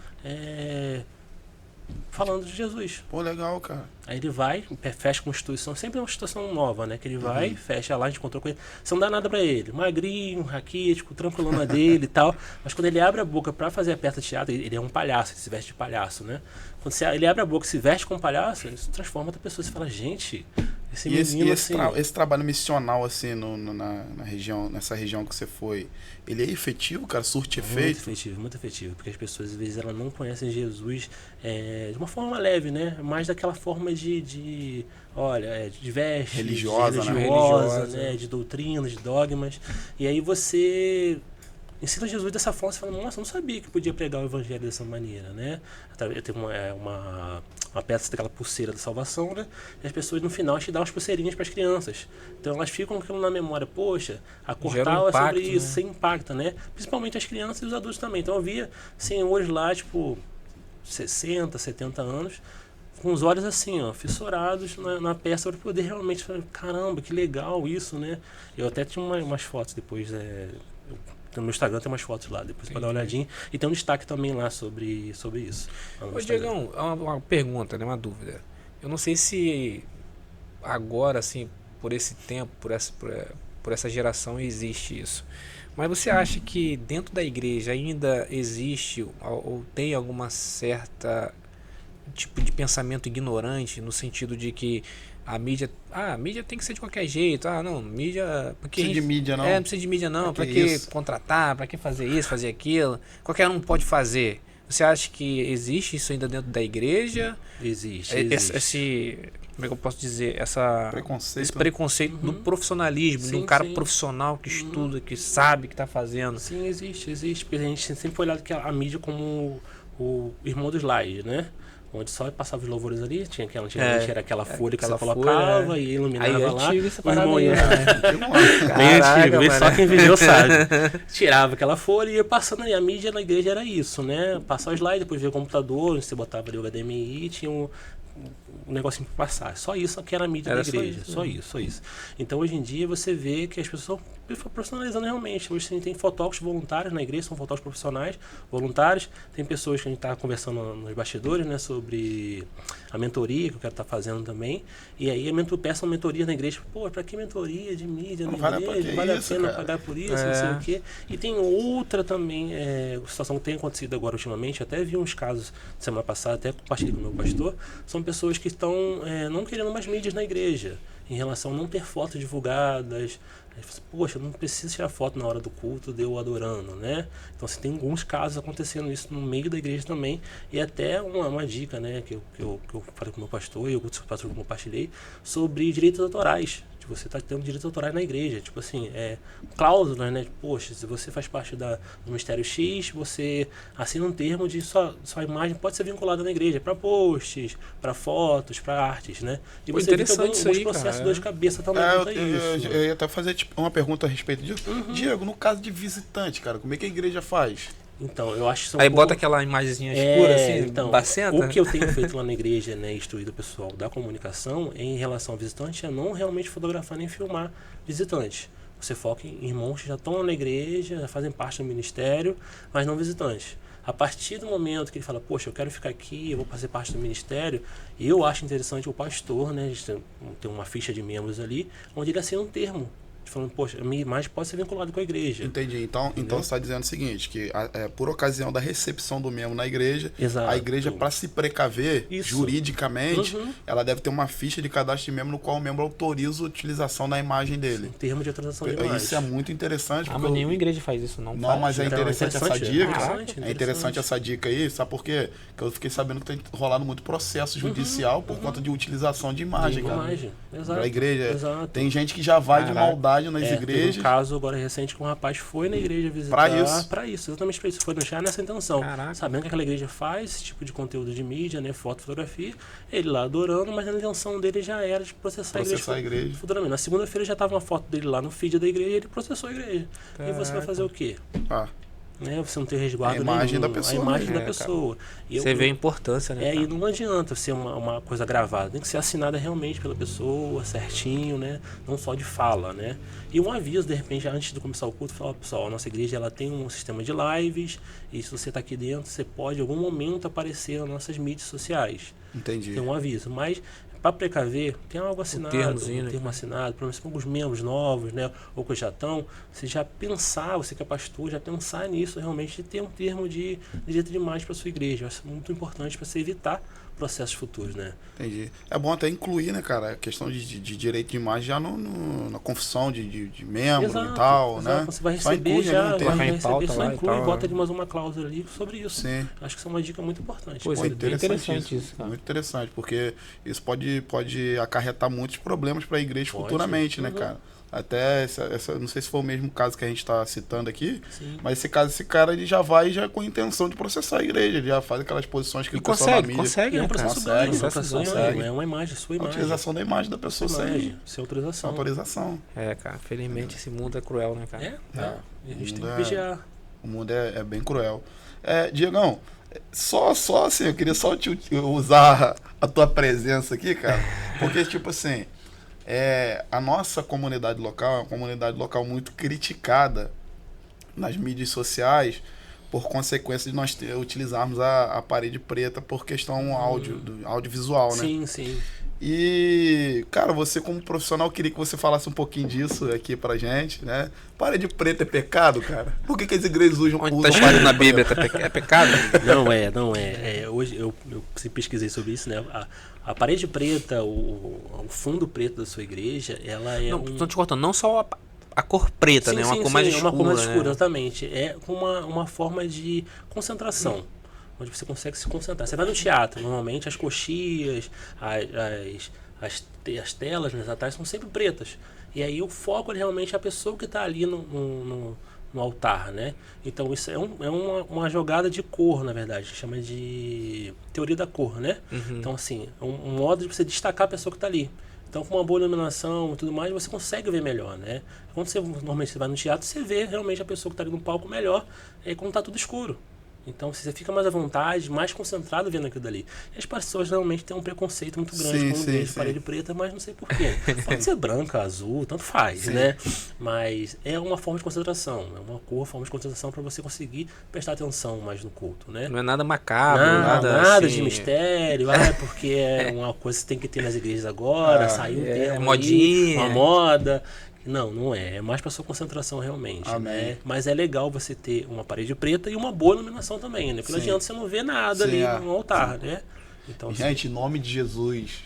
falando de Jesus. Pô, legal, cara. Aí ele vai, fecha com uma instituição, sempre é uma instituição nova, né? Que ele vai, fecha lá, a gente encontrou com ele. Você não dá nada pra ele. Magrinho, raquítico, tranquilona dele e tal. Mas quando ele abre a boca pra fazer a peça de teatro, ele é um palhaço, ele se veste de palhaço, né? Quando ele abre a boca e se veste como palhaço, ele se transforma em outra pessoa. Você fala, gente, esse menino esse trabalho missional, assim, nessa região que você foi, ele é efetivo, cara? Surte efeito? Muito efetivo. Porque as pessoas, às vezes, elas não conhecem Jesus de uma forma leve, né? Mais daquela forma de vestes, religiosa, né? De doutrinas, de dogmas. E aí você ensina Jesus dessa forma, você fala, nossa, eu não sabia que podia pregar o evangelho dessa maneira, né? Eu tenho uma peça daquela pulseira da salvação, né? E as pessoas no final te dão umas pulseirinhas para as crianças. Então elas ficam com aquilo na memória, poxa, a Cortal é sobre isso, né? Você impacta, né? Principalmente as crianças e os adultos também. Então eu via senhores lá, tipo, 60, 70 anos, com os olhos assim, ó, fissurados na peça, para poder realmente falar, caramba, que legal isso, né? Eu até tinha umas fotos depois, no meu Instagram tem umas fotos lá, depois para dar uma olhadinha. E tem um destaque também lá sobre isso. Ô, Diegão, uma pergunta, né, uma dúvida. Eu não sei se agora, assim, por esse tempo, por essa geração, existe isso. Mas você acha que dentro da igreja ainda existe ou tem alguma certa tipo de pensamento ignorante, no sentido de que a mídia tem que ser de qualquer jeito, mídia... Não precisa de mídia não. Não precisa de mídia não, pra que contratar, pra que fazer isso, fazer aquilo, qualquer um pode fazer. Você acha que existe isso ainda dentro da igreja? Existe. Como é que eu posso dizer? Esse preconceito do profissionalismo, de um cara profissional que estuda, que sabe o que está fazendo. Sim, existe. Porque a gente sempre foi olhado que a mídia como o irmão dos slides, né? onde só passava os louvores ali, tinha aquela, antigamente era aquela folha que você aquela colocava folha, e iluminava aí lá. essa O parada irmão aí, ia... né? Bem Caraca, antigo, só mano. quem viveu sabe. Tirava aquela folha e ia passando ali. A mídia na igreja era isso, né? Passar o slide, depois ver o computador, você botava ali o HDMI e tinha um negocinho para passar. Só isso que era a mídia da igreja. Só isso. Então hoje em dia você vê que as pessoas estão profissionalizando realmente. Hoje você tem fotógrafos voluntários na igreja, são fotógrafos profissionais, voluntários. Tem pessoas que a gente está conversando nos bastidores, né, sobre a mentoria que eu quero estar fazendo também. E aí peço uma mentoria na igreja. Pô, para que mentoria de mídia na igreja? Vale a pena pagar por isso, não sei o quê. E tem outra também, situação que tem acontecido agora ultimamente, até vi uns casos semana passada, até compartilhei com o meu pastor, são pessoas que estão não querendo mais mídias na igreja, em relação a não ter fotos divulgadas. Poxa, eu não preciso tirar foto na hora do culto de eu adorando, né? Então, você tem alguns casos acontecendo isso no meio da igreja também. E até uma dica, né, que eu falei com o meu pastor e o pastor compartilhei, sobre direitos autorais. Você está tendo direitos autorais na igreja. Tipo assim, cláusulas, né? Poxa, se você faz parte do Ministério X, você assina um termo de sua imagem pode ser vinculada na igreja para posts, para fotos, para artes, né? E você evita alguns processos de dor de cabeça também. Eu ia até fazer uma pergunta a respeito disso. Diego, no caso de visitante, cara, como é que a igreja faz? Então, eu acho que são aí bota aquela imagenzinha escura, assim, então, bacenta. O que eu tenho feito lá na igreja, né, instruído o pessoal da comunicação, em relação ao visitante, é não realmente fotografar nem filmar visitantes. Você foca em irmãos que já estão na igreja, já fazem parte do ministério, mas não visitantes. A partir do momento que ele fala, poxa, eu quero ficar aqui, eu vou fazer parte do ministério, eu acho interessante o pastor, né, a gente tem uma ficha de membros ali, onde ele assina um termo. Falando, poxa, a minha imagem pode ser vinculada com a igreja. Entendi. Então você está dizendo o seguinte, que por ocasião da recepção do membro na igreja, a igreja, para se precaver juridicamente, ela deve ter uma ficha de cadastro de membro no qual o membro autoriza a utilização da imagem dele. Um termo de autorização de imagem. Isso é muito interessante. Mas nenhuma igreja faz isso, não. Não, mas é interessante essa dica. É interessante essa dica aí, sabe por quê? Porque eu fiquei sabendo que tem rolado muito processo judicial por conta de utilização de imagem, cara. Exato. Pra igreja. Exato. Tem gente que já vai de maldade nas igrejas. Teve um caso agora recente que um rapaz foi na igreja visitar para isso, exatamente para isso. Foi deixar nessa intenção. Caraca. Sabendo que aquela igreja faz esse tipo de conteúdo de mídia, né, foto, fotografia, ele lá adorando, mas a intenção dele já era de processar a igreja futuramente. Na segunda-feira já estava uma foto dele lá no feed da igreja e ele processou a igreja. Caraca. E você vai fazer o quê? Né? Você não tem resguardo a imagem nenhum, da pessoa. A imagem da pessoa. Você vê a importância, né? E não adianta ser uma coisa gravada. Tem que ser assinada realmente pela pessoa, certinho, né? Não só de fala, né? E um aviso, de repente, antes de começar o culto, falar, pessoal, a nossa igreja ela tem um sistema de lives, e se você está aqui dentro, você pode, em algum momento, aparecer nas nossas mídias sociais. Entendi. Tem um aviso. Mas, para precaver, tem algo assinado, um termo assinado, pelo menos com alguns membros novos, né, ou que já estão, você já pensar, você que é pastor, já pensar nisso realmente, de ter um termo de direito de imagem para sua igreja. Eu acho muito importante para você evitar processos futuros, né? Entendi. É bom até incluir, né, cara, a questão de direito de imagem já na confissão de membro e tal, né? Você vai receber só inclui e bota de mais uma cláusula ali sobre isso. Sim. Acho que isso é uma dica muito importante. Pois é, interessante isso, cara. Muito interessante, porque isso pode acarretar muitos problemas para a igreja futuramente, né, cara? Até não sei se foi o mesmo caso que a gente está citando aqui, mas esse cara ele já vai com a intenção de processar a igreja, ele já faz aquelas posições que o pessoal da mídia consegue, é um processo ganho, é uma imagem, sua imagem. A utilização da imagem da pessoa sem autorização. Cara, felizmente esse mundo é cruel, né, cara? A gente tem que vigiar. O mundo é bem cruel. Diegão, só assim, eu queria só usar a tua presença aqui, cara, porque tipo assim, a nossa comunidade local é uma comunidade local muito criticada nas mídias sociais por consequência de nós utilizarmos a parede preta por questão audiovisual, né? Sim, sim. E, cara, você como profissional, queria que você falasse um pouquinho disso aqui pra gente, né? Parede preta é pecado, cara? Por que as igrejas usam tá escrito na Bíblia? É pecado? Não é. Hoje eu pesquisei sobre isso, né? A parede preta, o fundo preto da sua igreja, ela é Tô te cortando, não só a cor preta, né? Uma cor mais escura. É uma cor mais escura, exatamente. É uma forma de concentração. Onde você consegue se concentrar. Você vai no teatro, normalmente as coxias, as telas, né, atrás são sempre pretas. E aí o foco é realmente a pessoa que está ali no no altar, né? Então isso é uma jogada de cor, na verdade, que chama de teoria da cor, né? Então assim, é um modo de você destacar a pessoa que está ali. Então com uma boa iluminação e tudo mais, você consegue ver melhor, né? Quando normalmente você vai no teatro, você vê realmente a pessoa que está ali no palco melhor, quando está tudo escuro. Então você fica mais à vontade, mais concentrado vendo aquilo dali. E as pessoas realmente têm um preconceito muito grande com igreja de parede preta, mas não sei porquê. Pode ser branca, azul, tanto faz, né? Mas é uma forma de concentração, é uma forma de concentração para você conseguir prestar atenção mais no culto, né? Não é nada macabro, nada assim, de mistério, porque é uma coisa que tem que ter nas igrejas agora, saiu um termo modinha. Aí, uma moda. Não é. É mais para sua concentração realmente. Né? Mas é legal você ter uma parede preta e uma boa iluminação também, né? Porque não adianta você não ver nada ali no altar, né? Então, gente, em nome de Jesus,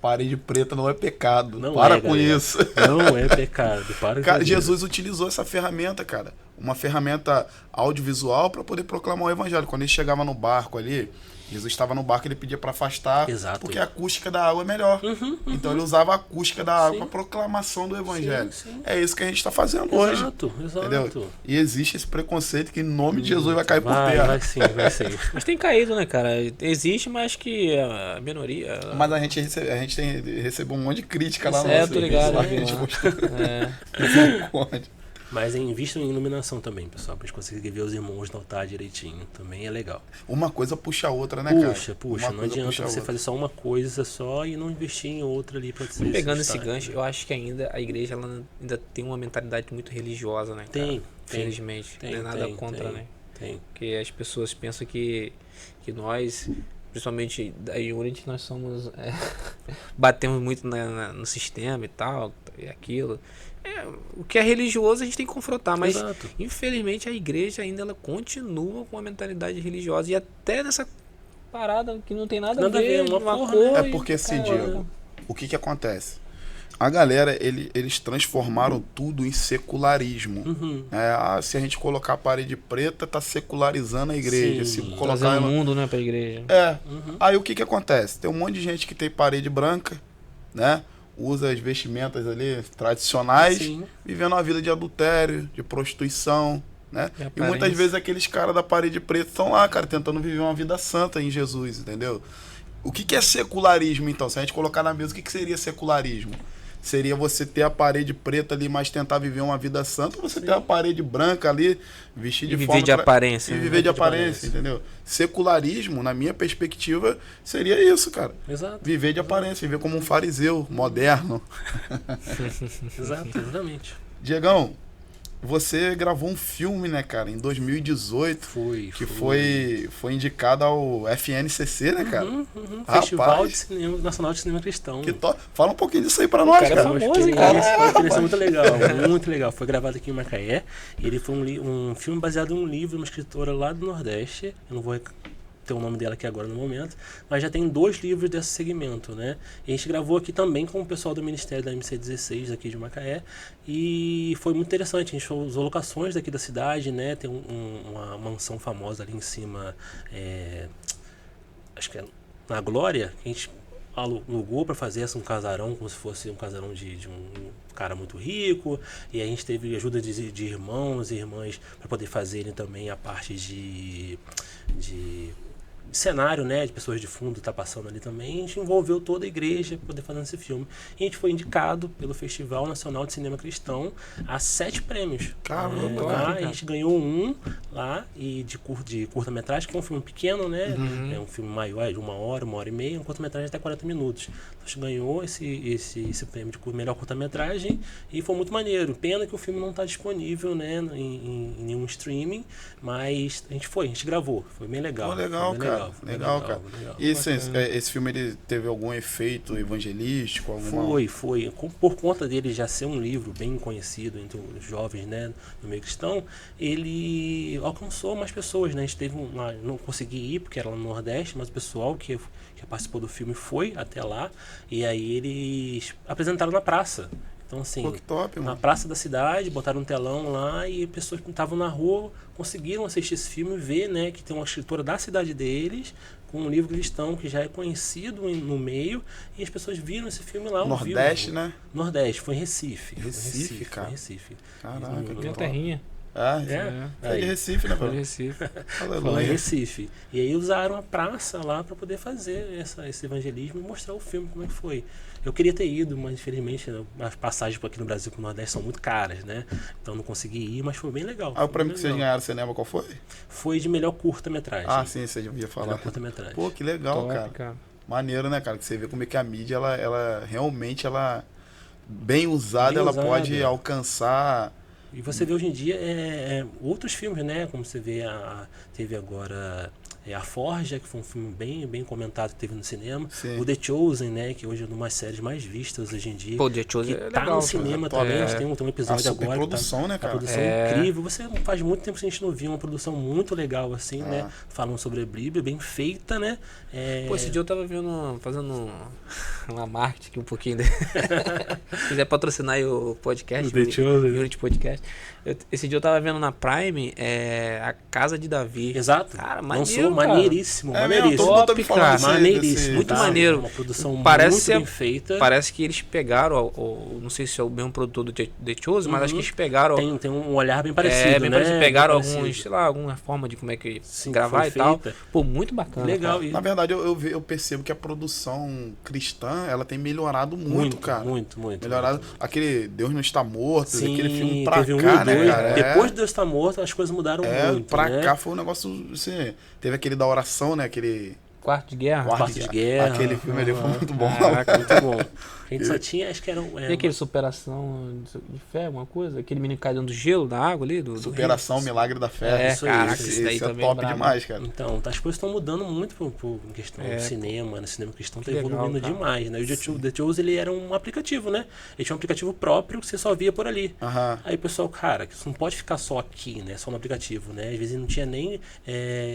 parede preta não é pecado. Não para é, com galera. isso. Não é pecado. Cara, Jesus utilizou essa ferramenta, cara. Uma ferramenta audiovisual para poder proclamar o evangelho. Quando ele chegava no barco ali, Jesus estava no barco, ele pedia para afastar, porque a acústica da água é melhor. Então ele usava a acústica da água para proclamação do evangelho. Sim. É isso que a gente está fazendo hoje. Exato. Entendeu? E existe esse preconceito que em nome de Jesus vai cair por terra. Vai sim. Mas tem caído, né, cara? Existe, mas que a minoria... Mas a gente recebeu um monte de crítica lá no nosso tô ligado. A gente postou. Mas invistam em iluminação também, pessoal, pra gente conseguir ver os irmãos no altar direitinho. Também é legal. Uma coisa puxa a outra, né, cara? Puxa. Não adianta você fazer só uma coisa só e não investir em outra ali pra você. Pegando esse gancho, eu acho que ainda a igreja ela ainda tem uma mentalidade muito religiosa, né, cara? Tem. Felizmente. Não é nada contra, né? Tem. Porque as pessoas pensam que nós, principalmente da Unity, nós somos... batemos muito no sistema e tal, e aquilo... o que é religioso a gente tem que confrontar, mas infelizmente a igreja ainda ela continua com a mentalidade religiosa e até nessa parada que não tem nada a ver uma cor. É porque assim, Diego, o que acontece? A galera, eles transformaram tudo em secularismo. Se a gente colocar a parede preta, tá secularizando a igreja. Se colocar o mundo, né, pra igreja. Aí o que acontece? Tem um monte de gente que tem parede branca, né? Usa as vestimentas ali tradicionais, vivendo uma vida de adultério, de prostituição, né? E muitas vezes aqueles caras da parede preta estão lá, cara, tentando viver uma vida santa em Jesus, entendeu? O que é secularismo, então? Se a gente colocar na mesa, o que seria secularismo? Seria você ter a parede preta ali, mas tentar viver uma vida santa, ou você ter a parede branca ali, vestir de forma... Viver de aparência. E viver de aparência, entendeu? Secularismo, na minha perspectiva, seria isso, cara. Exato. Viver de aparência, viver como um fariseu moderno. Exato, exatamente. Diegão, você gravou um filme, né, cara, em 2018. Foi indicado ao FNCC, né, cara? Festival de Cinema, Nacional de Cinema Cristão. Fala um pouquinho disso aí pra nós, cara. É famoso, cara. Foi uma experiência muito legal, muito legal. Foi gravado aqui em Macaé. Ele foi um filme baseado em um livro de uma escritora lá do Nordeste. Eu não vou ter o nome dela aqui agora no momento, mas já tem 2 livros desse segmento, né? E a gente gravou aqui também com o pessoal do Ministério da MC16 aqui de Macaé e foi muito interessante. A gente usou locações daqui da cidade, né? Tem uma mansão famosa ali em cima, acho que é na Glória, que a gente alugou para fazer um casarão, como se fosse um casarão de um cara muito rico, e a gente teve ajuda de irmãos e irmãs para poder fazerem também a parte de cenário, né, de pessoas de fundo tá passando ali também. A gente envolveu toda a igreja para poder fazer esse filme. E a gente foi indicado pelo Festival Nacional de Cinema Cristão a 7 prêmios. Caramba! A gente ganhou um lá e de curta-metragem, que é um filme pequeno, né? É um filme maior, de 1 hora, 1h30, um curta-metragem até 40 minutos. Então, a gente ganhou esse prêmio de melhor curta-metragem e foi muito maneiro. Pena que o filme não está disponível, né, em nenhum streaming, mas a gente gravou. Foi bem legal. Pô, legal, cara. Legal, cara. E esse filme, ele teve algum efeito evangelístico? Foi. Por conta dele já ser um livro bem conhecido entre os jovens, né, no meio cristão, ele alcançou mais pessoas, né? A gente teve não consegui ir porque era lá no Nordeste, mas o pessoal que participou do filme foi até lá e aí eles apresentaram na praça. Então, assim, pô, que top, na mano. praça da cidade, botaram um telão lá e pessoas que estavam na rua conseguiram assistir esse filme e ver, né, que tem uma escritora da cidade deles com um livro cristão que já é conhecido no meio e as pessoas viram esse filme lá ao vivo. Nordeste, né? Nordeste, foi em Recife. Recife, cara. Foi em Recife. Caraca, Minha terrinha. É de Recife, né, Foi de Recife. Falou em Recife. E aí usaram a praça lá para poder fazer esse evangelismo e mostrar o filme, como é que foi. Eu queria ter ido, mas infelizmente as passagens aqui no Brasil pro Nordeste são muito caras, né? Então não consegui ir, mas foi bem legal. O prêmio que vocês ganharam, você lembra qual foi? Foi de melhor curta-metragem. Sim, você já ia falar. Melhor curta-metragem. Pô, que legal, cara. Maneiro, né, cara? Que você vê como é que a mídia, ela realmente, bem usada, ela pode alcançar... E você vê hoje em dia outros filmes, né? Como você vê, teve agora A Forja, que foi um filme bem comentado que teve no cinema. Sim. O The Chosen, né? Que hoje é uma das séries mais vistas hoje em dia. Pô, The Chosen que é tá legal, no cinema também. A gente tem um episódio agora. Produção, né, cara? A produção incrível. Você faz muito tempo que a gente não viu uma produção muito legal assim, né? Falando sobre a Bíblia, bem feita, né? Pô, esse dia eu tava fazendo uma marketing um pouquinho. Se quiser patrocinar aí o podcast, o Unity Podcast. Esse dia eu tava vendo na Prime A Casa de Davi. Exato. Cara, maneiríssimo. Top, cara. Maneiríssimo. Muito maneiro. Uma produção muito bem feita. Parece que eles pegaram, não sei se é o mesmo produtor do The Chosen, mas acho que eles pegaram... Tem um olhar bem parecido, bem né? parecido. Pegaram alguma forma de como é que gravar e tal. Pô, muito bacana. Legal. Na verdade, eu percebo que a produção cristã, ela tem melhorado muito, cara. Muito. Melhorado. Aquele Deus Não Está Morto, aquele filme pra teve cá, né, cara? Depois de Deus Está Morto, as coisas mudaram muito, pra cá foi um negócio, assim, teve aquele da oração, né, aquele... Quarto de Guerra. Quarto de Guerra. Aquele filme ali foi muito bom. Caraca, muito bom. A gente só tinha, acho que era... Tem aquele Superação de Fé, alguma coisa? Aquele menino cai dentro do gelo, da água ali? Superação, Milagre da Fé. Caraca, isso daí é top bravo demais, cara. Então, as coisas estão mudando muito por questão do cinema, né? O cinema cristão está evoluindo demais, né? O The Chosen, ele era um aplicativo, né? Ele tinha um aplicativo próprio que você só via por ali. Aí o pessoal, cara, isso não pode ficar só aqui, né? Só no aplicativo, né? Às vezes não tinha nem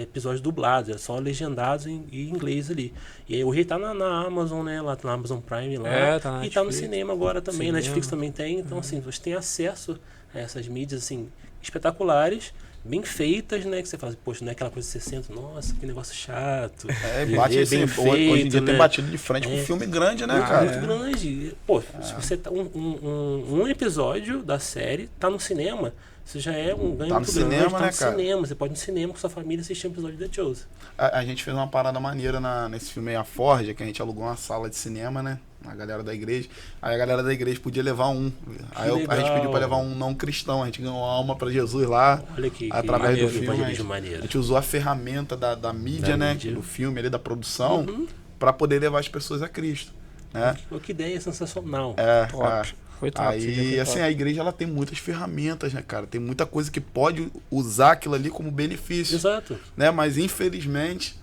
episódios dublados, era só legendados em inglês ali. E aí hoje tá na Amazon, né? Lá na Amazon Prime lá. Tá e tá no cinema agora também. Netflix também tem. Então, assim, você tem acesso a essas mídias, assim, espetaculares, bem feitas, né? Que você fala, poxa, não é aquela coisa que você senta, nossa, que negócio chato. Bate bem feito, hoje em dia tem batido de frente com um filme grande, né, cara? Muito grande. Pô, se você tá um episódio da série tá no cinema, você já é um ganho muito grande. Tá no cinema. Você pode ir no cinema com sua família assistir um episódio de The Chosen. A gente fez uma parada maneira nesse filme aí, A Forja, que a gente alugou uma sala de cinema, né? A galera da igreja. Aí a galera da igreja podia levar um. Aí a gente pediu pra levar um não cristão. A gente ganhou uma alma pra Jesus lá. Olha que através do filme. A gente usou a ferramenta da mídia, né? Do filme ali, da produção, pra poder levar as pessoas a Cristo. Né? Que ideia sensacional. Top. Foi top. Aí, assim, a igreja ela tem muitas ferramentas, né, cara? Tem muita coisa que pode usar aquilo ali como benefício. Exato. Né? Mas, infelizmente,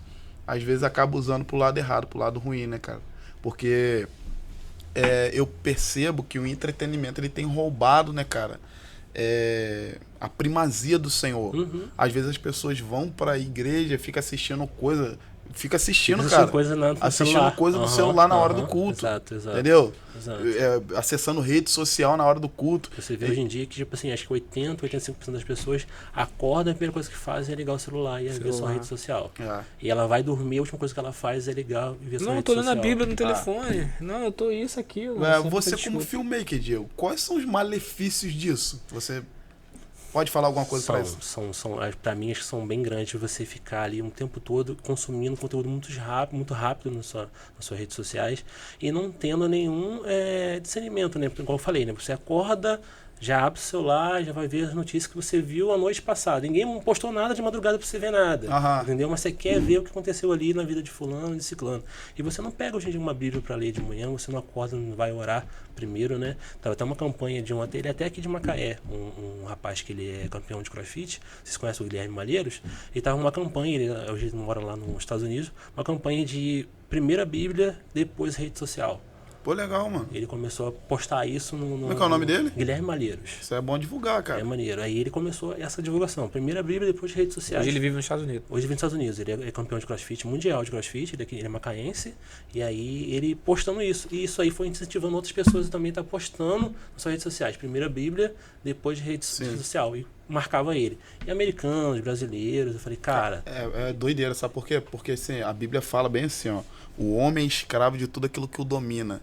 às vezes acaba usando pro lado errado, pro lado ruim, né, cara? Porque eu percebo que o entretenimento ele tem roubado, né, cara? A primazia do Senhor. Às vezes as pessoas vão pra igreja, ficam assistindo coisa... Fica assistindo, cara. Assistindo coisa no celular na hora do culto. Exato. Entendeu? Exato. Acessando rede social na hora do culto. Você vê hoje em dia que, tipo assim, acho que 85% das pessoas acordam, a primeira coisa que fazem é ligar o celular e ver sua rede social. E ela vai dormir, a última coisa que ela faz é ligar e ver sua rede social. Não, eu tô lendo a Bíblia no telefone. Não, eu tô isso, aquilo. Você como filmmaker, Diego, quais são os malefícios disso? Você... Pode falar alguma coisa pra isso? Pra mim, acho que são bem grandes você ficar ali um tempo todo consumindo conteúdo muito rápido nas suas redes sociais e não tendo nenhum discernimento, né? Como eu falei, né? Você acorda, já abre o celular, já vai ver as notícias que você viu a noite passada. Ninguém postou nada de madrugada pra você ver nada. Entendeu? Mas você quer ver o que aconteceu ali na vida de fulano e de ciclano. E você não pega hoje em dia uma Bíblia pra ler de manhã, você não acorda, não vai orar primeiro, né? Tava até uma campanha de ele até aqui de Macaé, um rapaz que ele é campeão de CrossFit, vocês conhecem o Guilherme Malheiros, e tava uma campanha, ele hoje mora lá nos Estados Unidos, uma campanha de primeira Bíblia, depois rede social. Pô, legal, mano. Ele começou a postar isso no... Como é que é o nome dele? Guilherme Malheiros. Isso é bom divulgar, cara. É maneiro. Aí ele começou essa divulgação. Primeira Bíblia, depois de redes sociais. Hoje ele vive nos Estados Unidos. Hoje ele vive nos Estados Unidos. Ele é campeão de CrossFit, mundial de CrossFit. Ele é macaense. E aí ele postando isso. E isso aí foi incentivando outras pessoas a também estar postando nas suas redes sociais. Primeira Bíblia, depois de rede social. E marcava ele. E americanos, brasileiros. Eu falei, cara... É doideira, sabe por quê? Porque assim, a Bíblia fala bem assim, ó. O homem é escravo de tudo aquilo que o domina.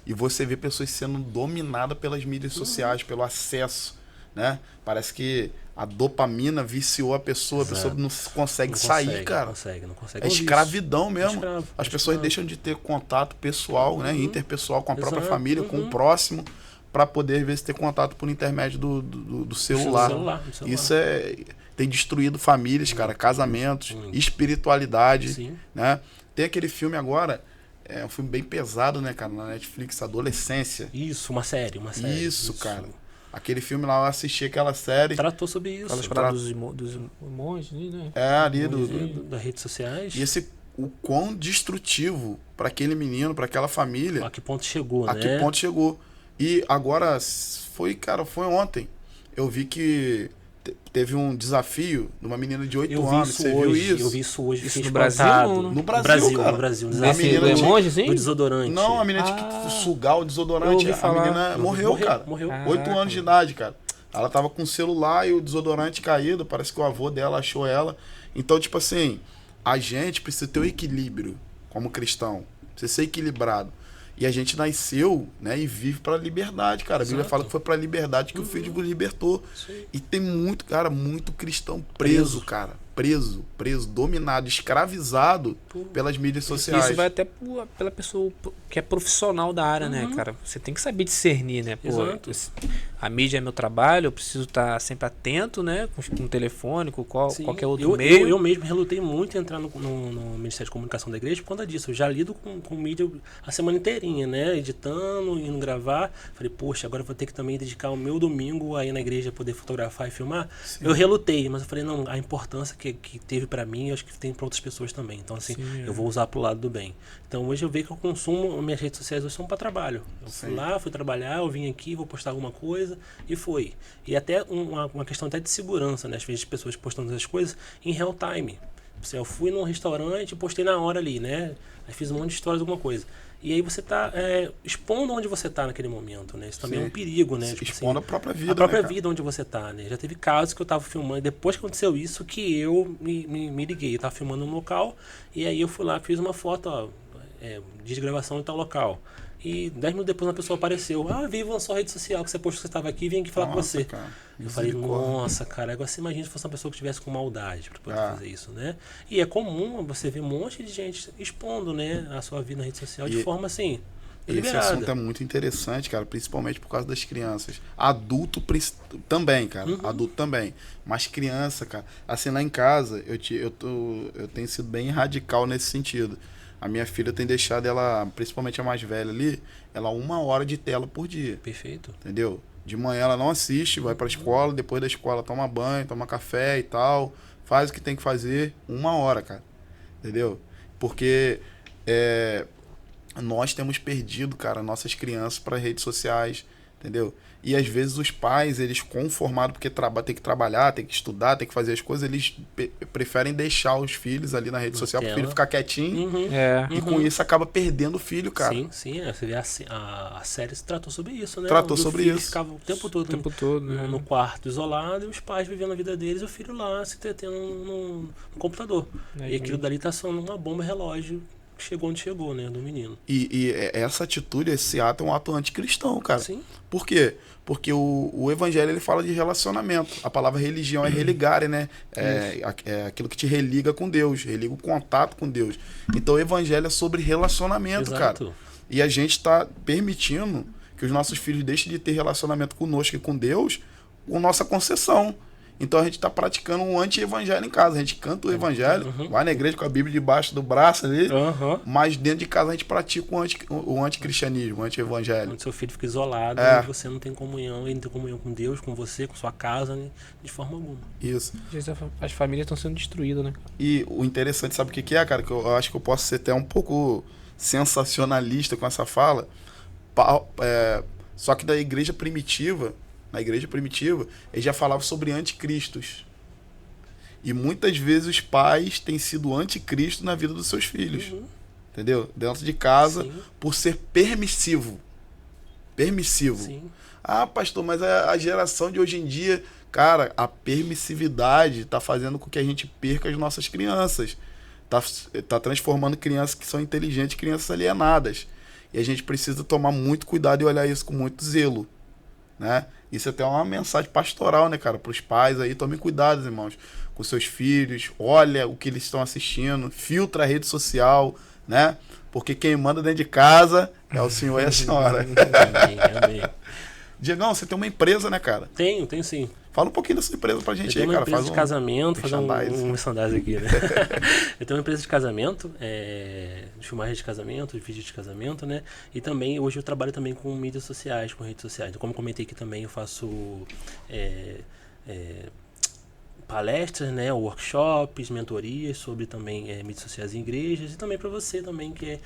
E você vê pessoas sendo dominadas pelas mídias sociais, pelo acesso, né? Parece que A dopamina viciou a pessoa não consegue sair, cara. Não consegue. É escravidão mesmo. As pessoas escravo. deixam de ter contato pessoal, né, interpessoal com a própria família, com o Uhum. próximo, para poder, às vezes, ter contato por intermédio do celular. Do celular. Isso tem destruído famílias, cara, casamentos, espiritualidade, Sim. né? Tem aquele filme agora, é um filme bem pesado, né, cara, na Netflix, Adolescência. Isso, uma série. Isso, cara. Aquele filme lá, eu assisti aquela série. Tratou sobre isso. Fala as paradas dos monges, né? Ali Das redes sociais. E o quão destrutivo para aquele menino, para aquela família. A que ponto chegou, A né? que ponto chegou. E agora, foi ontem. Eu vi que teve um desafio de uma menina de 8 anos. Você viu isso? Eu vi isso hoje. Isso fiquei no Brasil, espantado. não? No Brasil, cara. No Brasil. Um Nesse desafio do emoji, sim? do desodorante. Não, a menina tinha que sugar o Eu desodorante. ouvi A falar. menina morreu, cara. Morreu. 8 anos de idade, cara. Ela tava com o celular e o desodorante caído. Parece que o avô dela achou ela. Então, tipo assim, a gente precisa ter o equilíbrio como cristão. Precisa ser equilibrado. E a gente nasceu, né, e vive pra liberdade, cara. A Bíblia fala que foi pra liberdade que o Filho vos libertou. Sim. E tem muito, cara, muito cristão preso, cara. Preso, dominado, escravizado pelas mídias sociais. Isso vai até pela pessoa que é profissional da área, né, cara? Você tem que saber discernir, né? Pô, Exato. a mídia é meu trabalho, eu preciso estar sempre atento, né? Com o telefone, com Sim. qualquer outro meio. Eu mesmo relutei muito em entrar no Ministério de Comunicação da Igreja por conta disso. Eu já lido com mídia a semana inteirinha, né? Editando, indo gravar. Falei, poxa, agora eu vou ter que também dedicar o meu domingo aí na igreja poder fotografar e filmar. Sim. Eu relutei, mas eu falei, não, a importância que teve pra mim, eu acho que tem pra outras pessoas também. Então, assim, eu vou usar pro lado do bem. Então, hoje eu vejo que eu consumo, minhas redes sociais hoje são pra trabalho. Eu fui lá, fui trabalhar, eu vim aqui, vou postar alguma coisa e foi. E até uma questão até de segurança, né? Às vezes pessoas postando essas coisas em real time. Eu fui num restaurante e postei na hora ali, né? Aí fiz um monte de histórias de alguma coisa. E aí você tá expondo onde você tá naquele momento, né? Isso também é um perigo, né? Tipo expondo assim, a própria vida, a própria né, vida onde você tá, né? Já teve casos que eu tava filmando, depois que aconteceu isso, que eu me liguei. Eu tava filmando um local, e aí eu fui lá, fiz uma foto, ó, dia de gravação em tal local. E 10 minutos depois uma pessoa apareceu. Ah, vi na sua rede social que você postou que você estava aqui e vim aqui falar com você. Cara, eu falei, nossa, cara, agora você imagina se fosse uma pessoa que tivesse com maldade para poder fazer isso, né? E é comum você ver um monte de gente expondo, né, a sua vida na rede social de forma assim. Esse assunto é muito interessante, cara, principalmente por causa das crianças. Adulto também, cara. Adulto também. Mas criança, cara, assim, lá em casa, eu tenho sido bem radical nesse sentido. A minha filha tem deixado ela, principalmente a mais velha ali, ela 1 hora de tela por dia. Perfeito. Entendeu? De manhã ela não assiste, vai pra escola, depois da escola toma banho, toma café e tal, faz o que tem que fazer, 1 hora, cara. Entendeu? Porque nós temos perdido, cara, nossas crianças para redes sociais, entendeu? E às vezes os pais, eles conformados porque tem que trabalhar, tem que estudar, tem que fazer as coisas, eles preferem deixar os filhos ali na rede social para o filho ficar quietinho. E com isso acaba perdendo o filho, cara. Sim. Você vê a série se tratou sobre isso, né? Tratou sobre isso. Ficava o tempo todo, no quarto isolado, e os pais vivendo a vida deles e o filho lá se entretendo no computador. E aquilo dali tá sendo uma bomba relógio. Chegou onde chegou, né, do menino. E essa atitude, esse ato é um ato anticristão, cara. Sim. Por quê? Porque o evangelho, ele fala de relacionamento. A palavra religião é religare, né? É aquilo que te religa com Deus, religa o contato com Deus. Então o evangelho é sobre relacionamento, cara. E a gente está permitindo que os nossos filhos deixem de ter relacionamento conosco e com Deus com nossa concessão. Então a gente está praticando um anti-evangelho em casa. A gente canta o evangelho, vai na igreja com a Bíblia debaixo do braço ali, mas dentro de casa a gente pratica o anticristianismo, o anti-evangelho. Onde seu filho fica isolado, onde você não tem comunhão, ele não tem comunhão com Deus, com você, com sua casa, né? De forma alguma. Isso. As famílias estão sendo destruídas, né? E o interessante, sabe o que é, cara? Que eu acho que eu posso ser até um pouco sensacionalista com essa fala. Só que na igreja primitiva, eles já falavam sobre anticristos. E muitas vezes os pais têm sido anticristo na vida dos seus filhos. Entendeu? Dentro de casa, por ser permissivo. Sim. Ah, pastor, mas a geração de hoje em dia... Cara, a permissividade está fazendo com que a gente perca as nossas crianças. Tá transformando crianças que são inteligentes em crianças alienadas. E a gente precisa tomar muito cuidado e olhar isso com muito zelo. né? Isso até é uma mensagem pastoral, né, cara? Para os pais aí, tomem cuidado, irmãos, com seus filhos, olha o que eles estão assistindo, filtra a rede social, né? Porque quem manda dentro de casa é o senhor e a senhora. Amém. Diegão, você tem uma empresa, né, cara? Tenho sim. Fala um pouquinho dessa empresa pra gente Eu aí, tenho uma cara. empresa de casamento, fazer um merchandising. merchandising aqui, né? Eu tenho uma empresa de casamento, de filmagem de casamento, de vídeo de casamento, né? E também, hoje eu trabalho também com mídias sociais, com redes sociais. Então, como comentei aqui também, eu faço palestras, né? Workshops, mentorias sobre também mídias sociais em igrejas. E também para você também que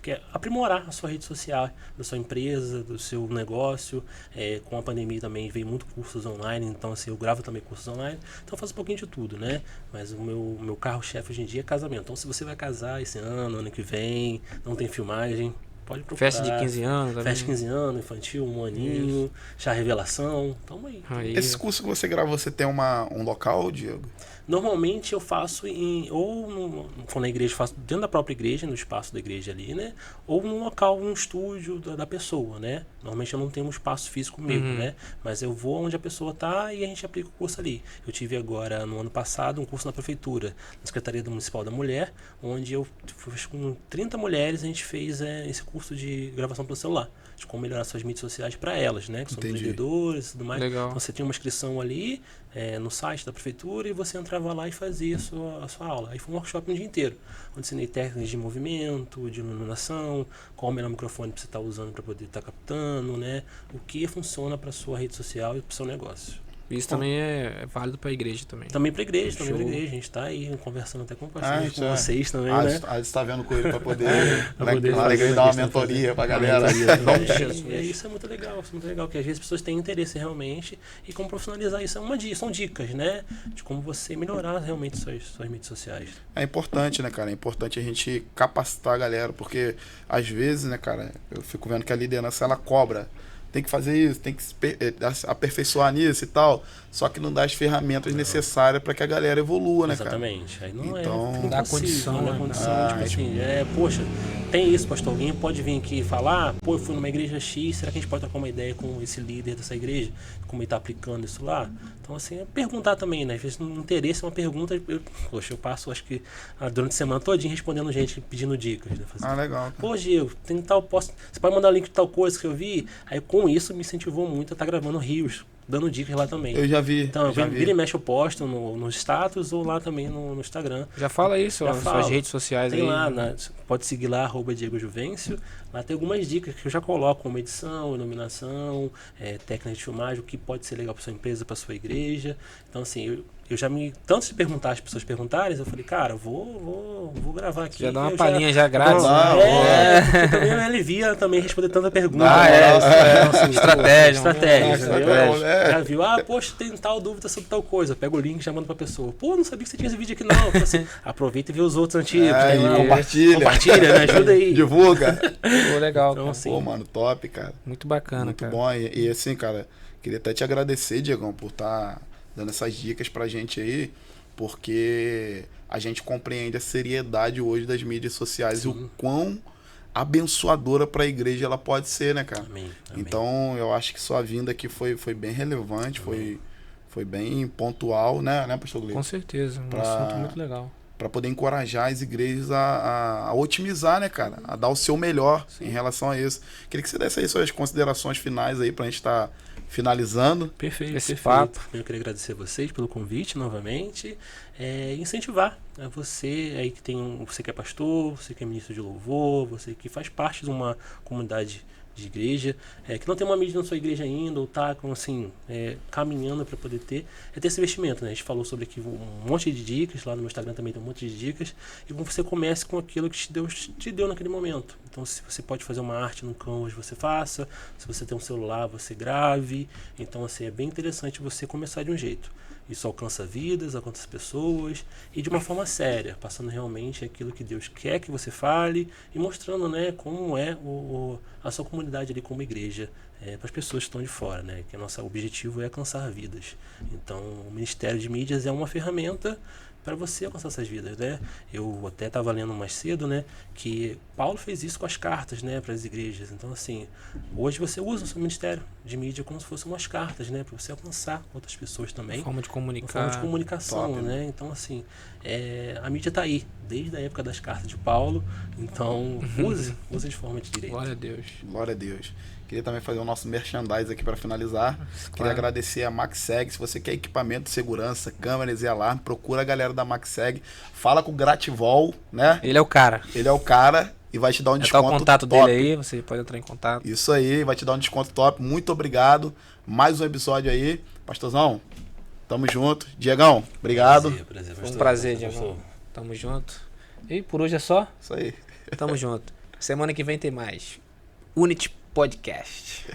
quer aprimorar a sua rede social, da sua empresa, do seu negócio. Com a pandemia também veio muito cursos online, então assim, eu gravo também cursos online, então eu faço um pouquinho de tudo, né? Mas o meu carro-chefe hoje em dia é casamento. Então se você vai casar esse ano que vem, não tem filmagem, pode procurar. Festa de 15 anos também. Festa de 15 anos, infantil, um aninho, chá revelação, tamo aí. Esse curso que você grava, você tem um local, Diego? Normalmente eu faço quando a igreja, eu faço dentro da própria igreja, no espaço da igreja ali, né? Ou num local, num estúdio da pessoa, né? Normalmente eu não tenho um espaço físico meu, né? Mas eu vou onde a pessoa tá e a gente aplica o curso ali. Eu tive agora, no ano passado, um curso na prefeitura, na Secretaria Municipal da Mulher, onde eu com 30 mulheres, a gente fez esse curso de gravação pelo celular, de como melhorar suas mídias sociais para elas, né? Que são empreendedores e tudo mais. Legal. Então você tinha uma inscrição ali no site da prefeitura e você entrava lá e fazia a sua aula. Aí foi um workshop um dia inteiro, onde ensinei técnicas de movimento, de iluminação, qual o melhor microfone que você está usando para poder estar captando, né? O que funciona para sua rede social e para o seu negócio. Isso também é válido para a igreja também. Também para a igreja, A gente está aí conversando até com pastores, com vocês também, né? A gente está vendo com ele para poder lá na igreja dar uma mentoria para a galera. Isso é muito legal, que às vezes as pessoas têm interesse realmente e como profissionalizar isso são dicas, né? De como você melhorar realmente suas mídias sociais. É importante, né, cara? É importante a gente capacitar a galera, porque às vezes, né, cara, eu fico vendo que a liderança, ela cobra. Tem que fazer isso, tem que se aperfeiçoar nisso e tal, só que não dá as ferramentas necessárias para que a galera evolua, né, Exatamente. cara? Aí não então, não dá condição, não dá condição, tipo assim, poxa, tem isso, pastor, alguém pode vir aqui e falar, eu fui numa igreja X, será que a gente pode trocar uma ideia com esse líder dessa igreja, como ele está aplicando isso lá? Então, assim, é perguntar também, né? Às vezes, no interesse, é uma pergunta, eu passo, acho que, durante a semana todinha respondendo gente, pedindo dicas, né? Legal. Pô, Diego, tem você pode mandar o link de tal coisa que eu vi? Aí, com isso, me incentivou muito a estar gravando rios, dando dicas lá também. Eu já vi. Então, vira e mexe eu posto no status ou lá também no Instagram. Já fala isso, nas suas redes sociais tem aí. Lá, pode seguir lá, @Diego Juvencio. Lá tem algumas dicas que eu já coloco, como edição, iluminação, técnica de filmagem, o que pode ser legal para sua empresa, para sua igreja. Então, assim, eu já tanto de perguntar, as pessoas perguntarem, eu falei, cara, vou gravar aqui. Já dá uma palhinha já grátis. Porque também me alivia também responder tanta pergunta. Estratégia. Entendeu? Já viu, poxa, tem tal dúvida sobre tal coisa. Pega o link e já manda pra pessoa. Pô, não sabia que você tinha esse vídeo aqui não. Então, assim, aproveita e vê os outros antigos. Compartilha, me ajuda aí. Divulga. Pô, legal, então, cara. assim, Pô, mano, top, cara. Muito bacana, muito cara. Bom. E assim, cara, queria até te agradecer, Diegão, por estar dando essas dicas pra gente aí, porque a gente compreende a seriedade hoje das mídias sociais. Sim. E o quão abençoadora para a igreja ela pode ser, né, cara? Amém. Então, eu acho que sua vinda aqui foi bem relevante, foi bem pontual, né, pastor Gleison? Com certeza, um assunto muito legal. Para poder encorajar as igrejas a otimizar, né, cara? A dar o seu melhor. Sim. Em relação a isso. Queria que você desse aí suas considerações finais aí pra gente estar finalizando. Perfeito. Papo. Eu queria agradecer a vocês pelo convite novamente. Incentivar você aí você que é pastor, você que é ministro de louvor, você que faz parte de uma comunidade de igreja, que não tem uma mídia na sua igreja ainda, ou está assim, caminhando para poder ter esse investimento, né? A gente falou sobre aqui um monte de dicas, lá no meu Instagram também tem um monte de dicas, e como você comece com aquilo que Deus te deu naquele momento. Então, se você pode fazer uma arte no Canvas, você faça. Se você tem um celular, você grave. Então, assim, é bem interessante você começar de um jeito. Isso alcança vidas, alcança pessoas, e de uma forma séria, passando realmente aquilo que Deus quer que você fale e mostrando, né, como é a sua comunidade ali como igreja, para as pessoas que estão de fora, né, que o nosso objetivo é alcançar vidas. Então, o Ministério de Mídias é uma ferramenta para você alcançar essas vidas, né? Eu até estava lendo mais cedo, né, que Paulo fez isso com as cartas, né, para as igrejas. Então, assim, hoje você usa o seu ministério de mídia como se fossem umas cartas, né, para você alcançar outras pessoas também. Forma de comunicar. Forma de comunicação, Top, né? Então, assim, a mídia está aí, desde a época das cartas de Paulo. Então, use de forma de direito. Glória a Deus. Glória a Deus. Queria também fazer o nosso merchandise aqui para finalizar. Queria agradecer a MaxSeg. Se você quer equipamento de segurança, câmeras e alarme, procura a galera da MaxSeg. Fala com o Grativol, né? Ele é o cara. Ele é o cara e vai te dar um Tá desconto o contato top. dele aí, você pode entrar em contato. Isso aí, vai te dar um desconto top. Muito obrigado. Mais um episódio aí. Pastorzão, tamo junto. Diegão, obrigado. Prazer, Foi um prazer, Diego. Tamo junto. E por hoje é só. Isso aí. Tamo junto. Semana que vem tem mais. Unity Podcast.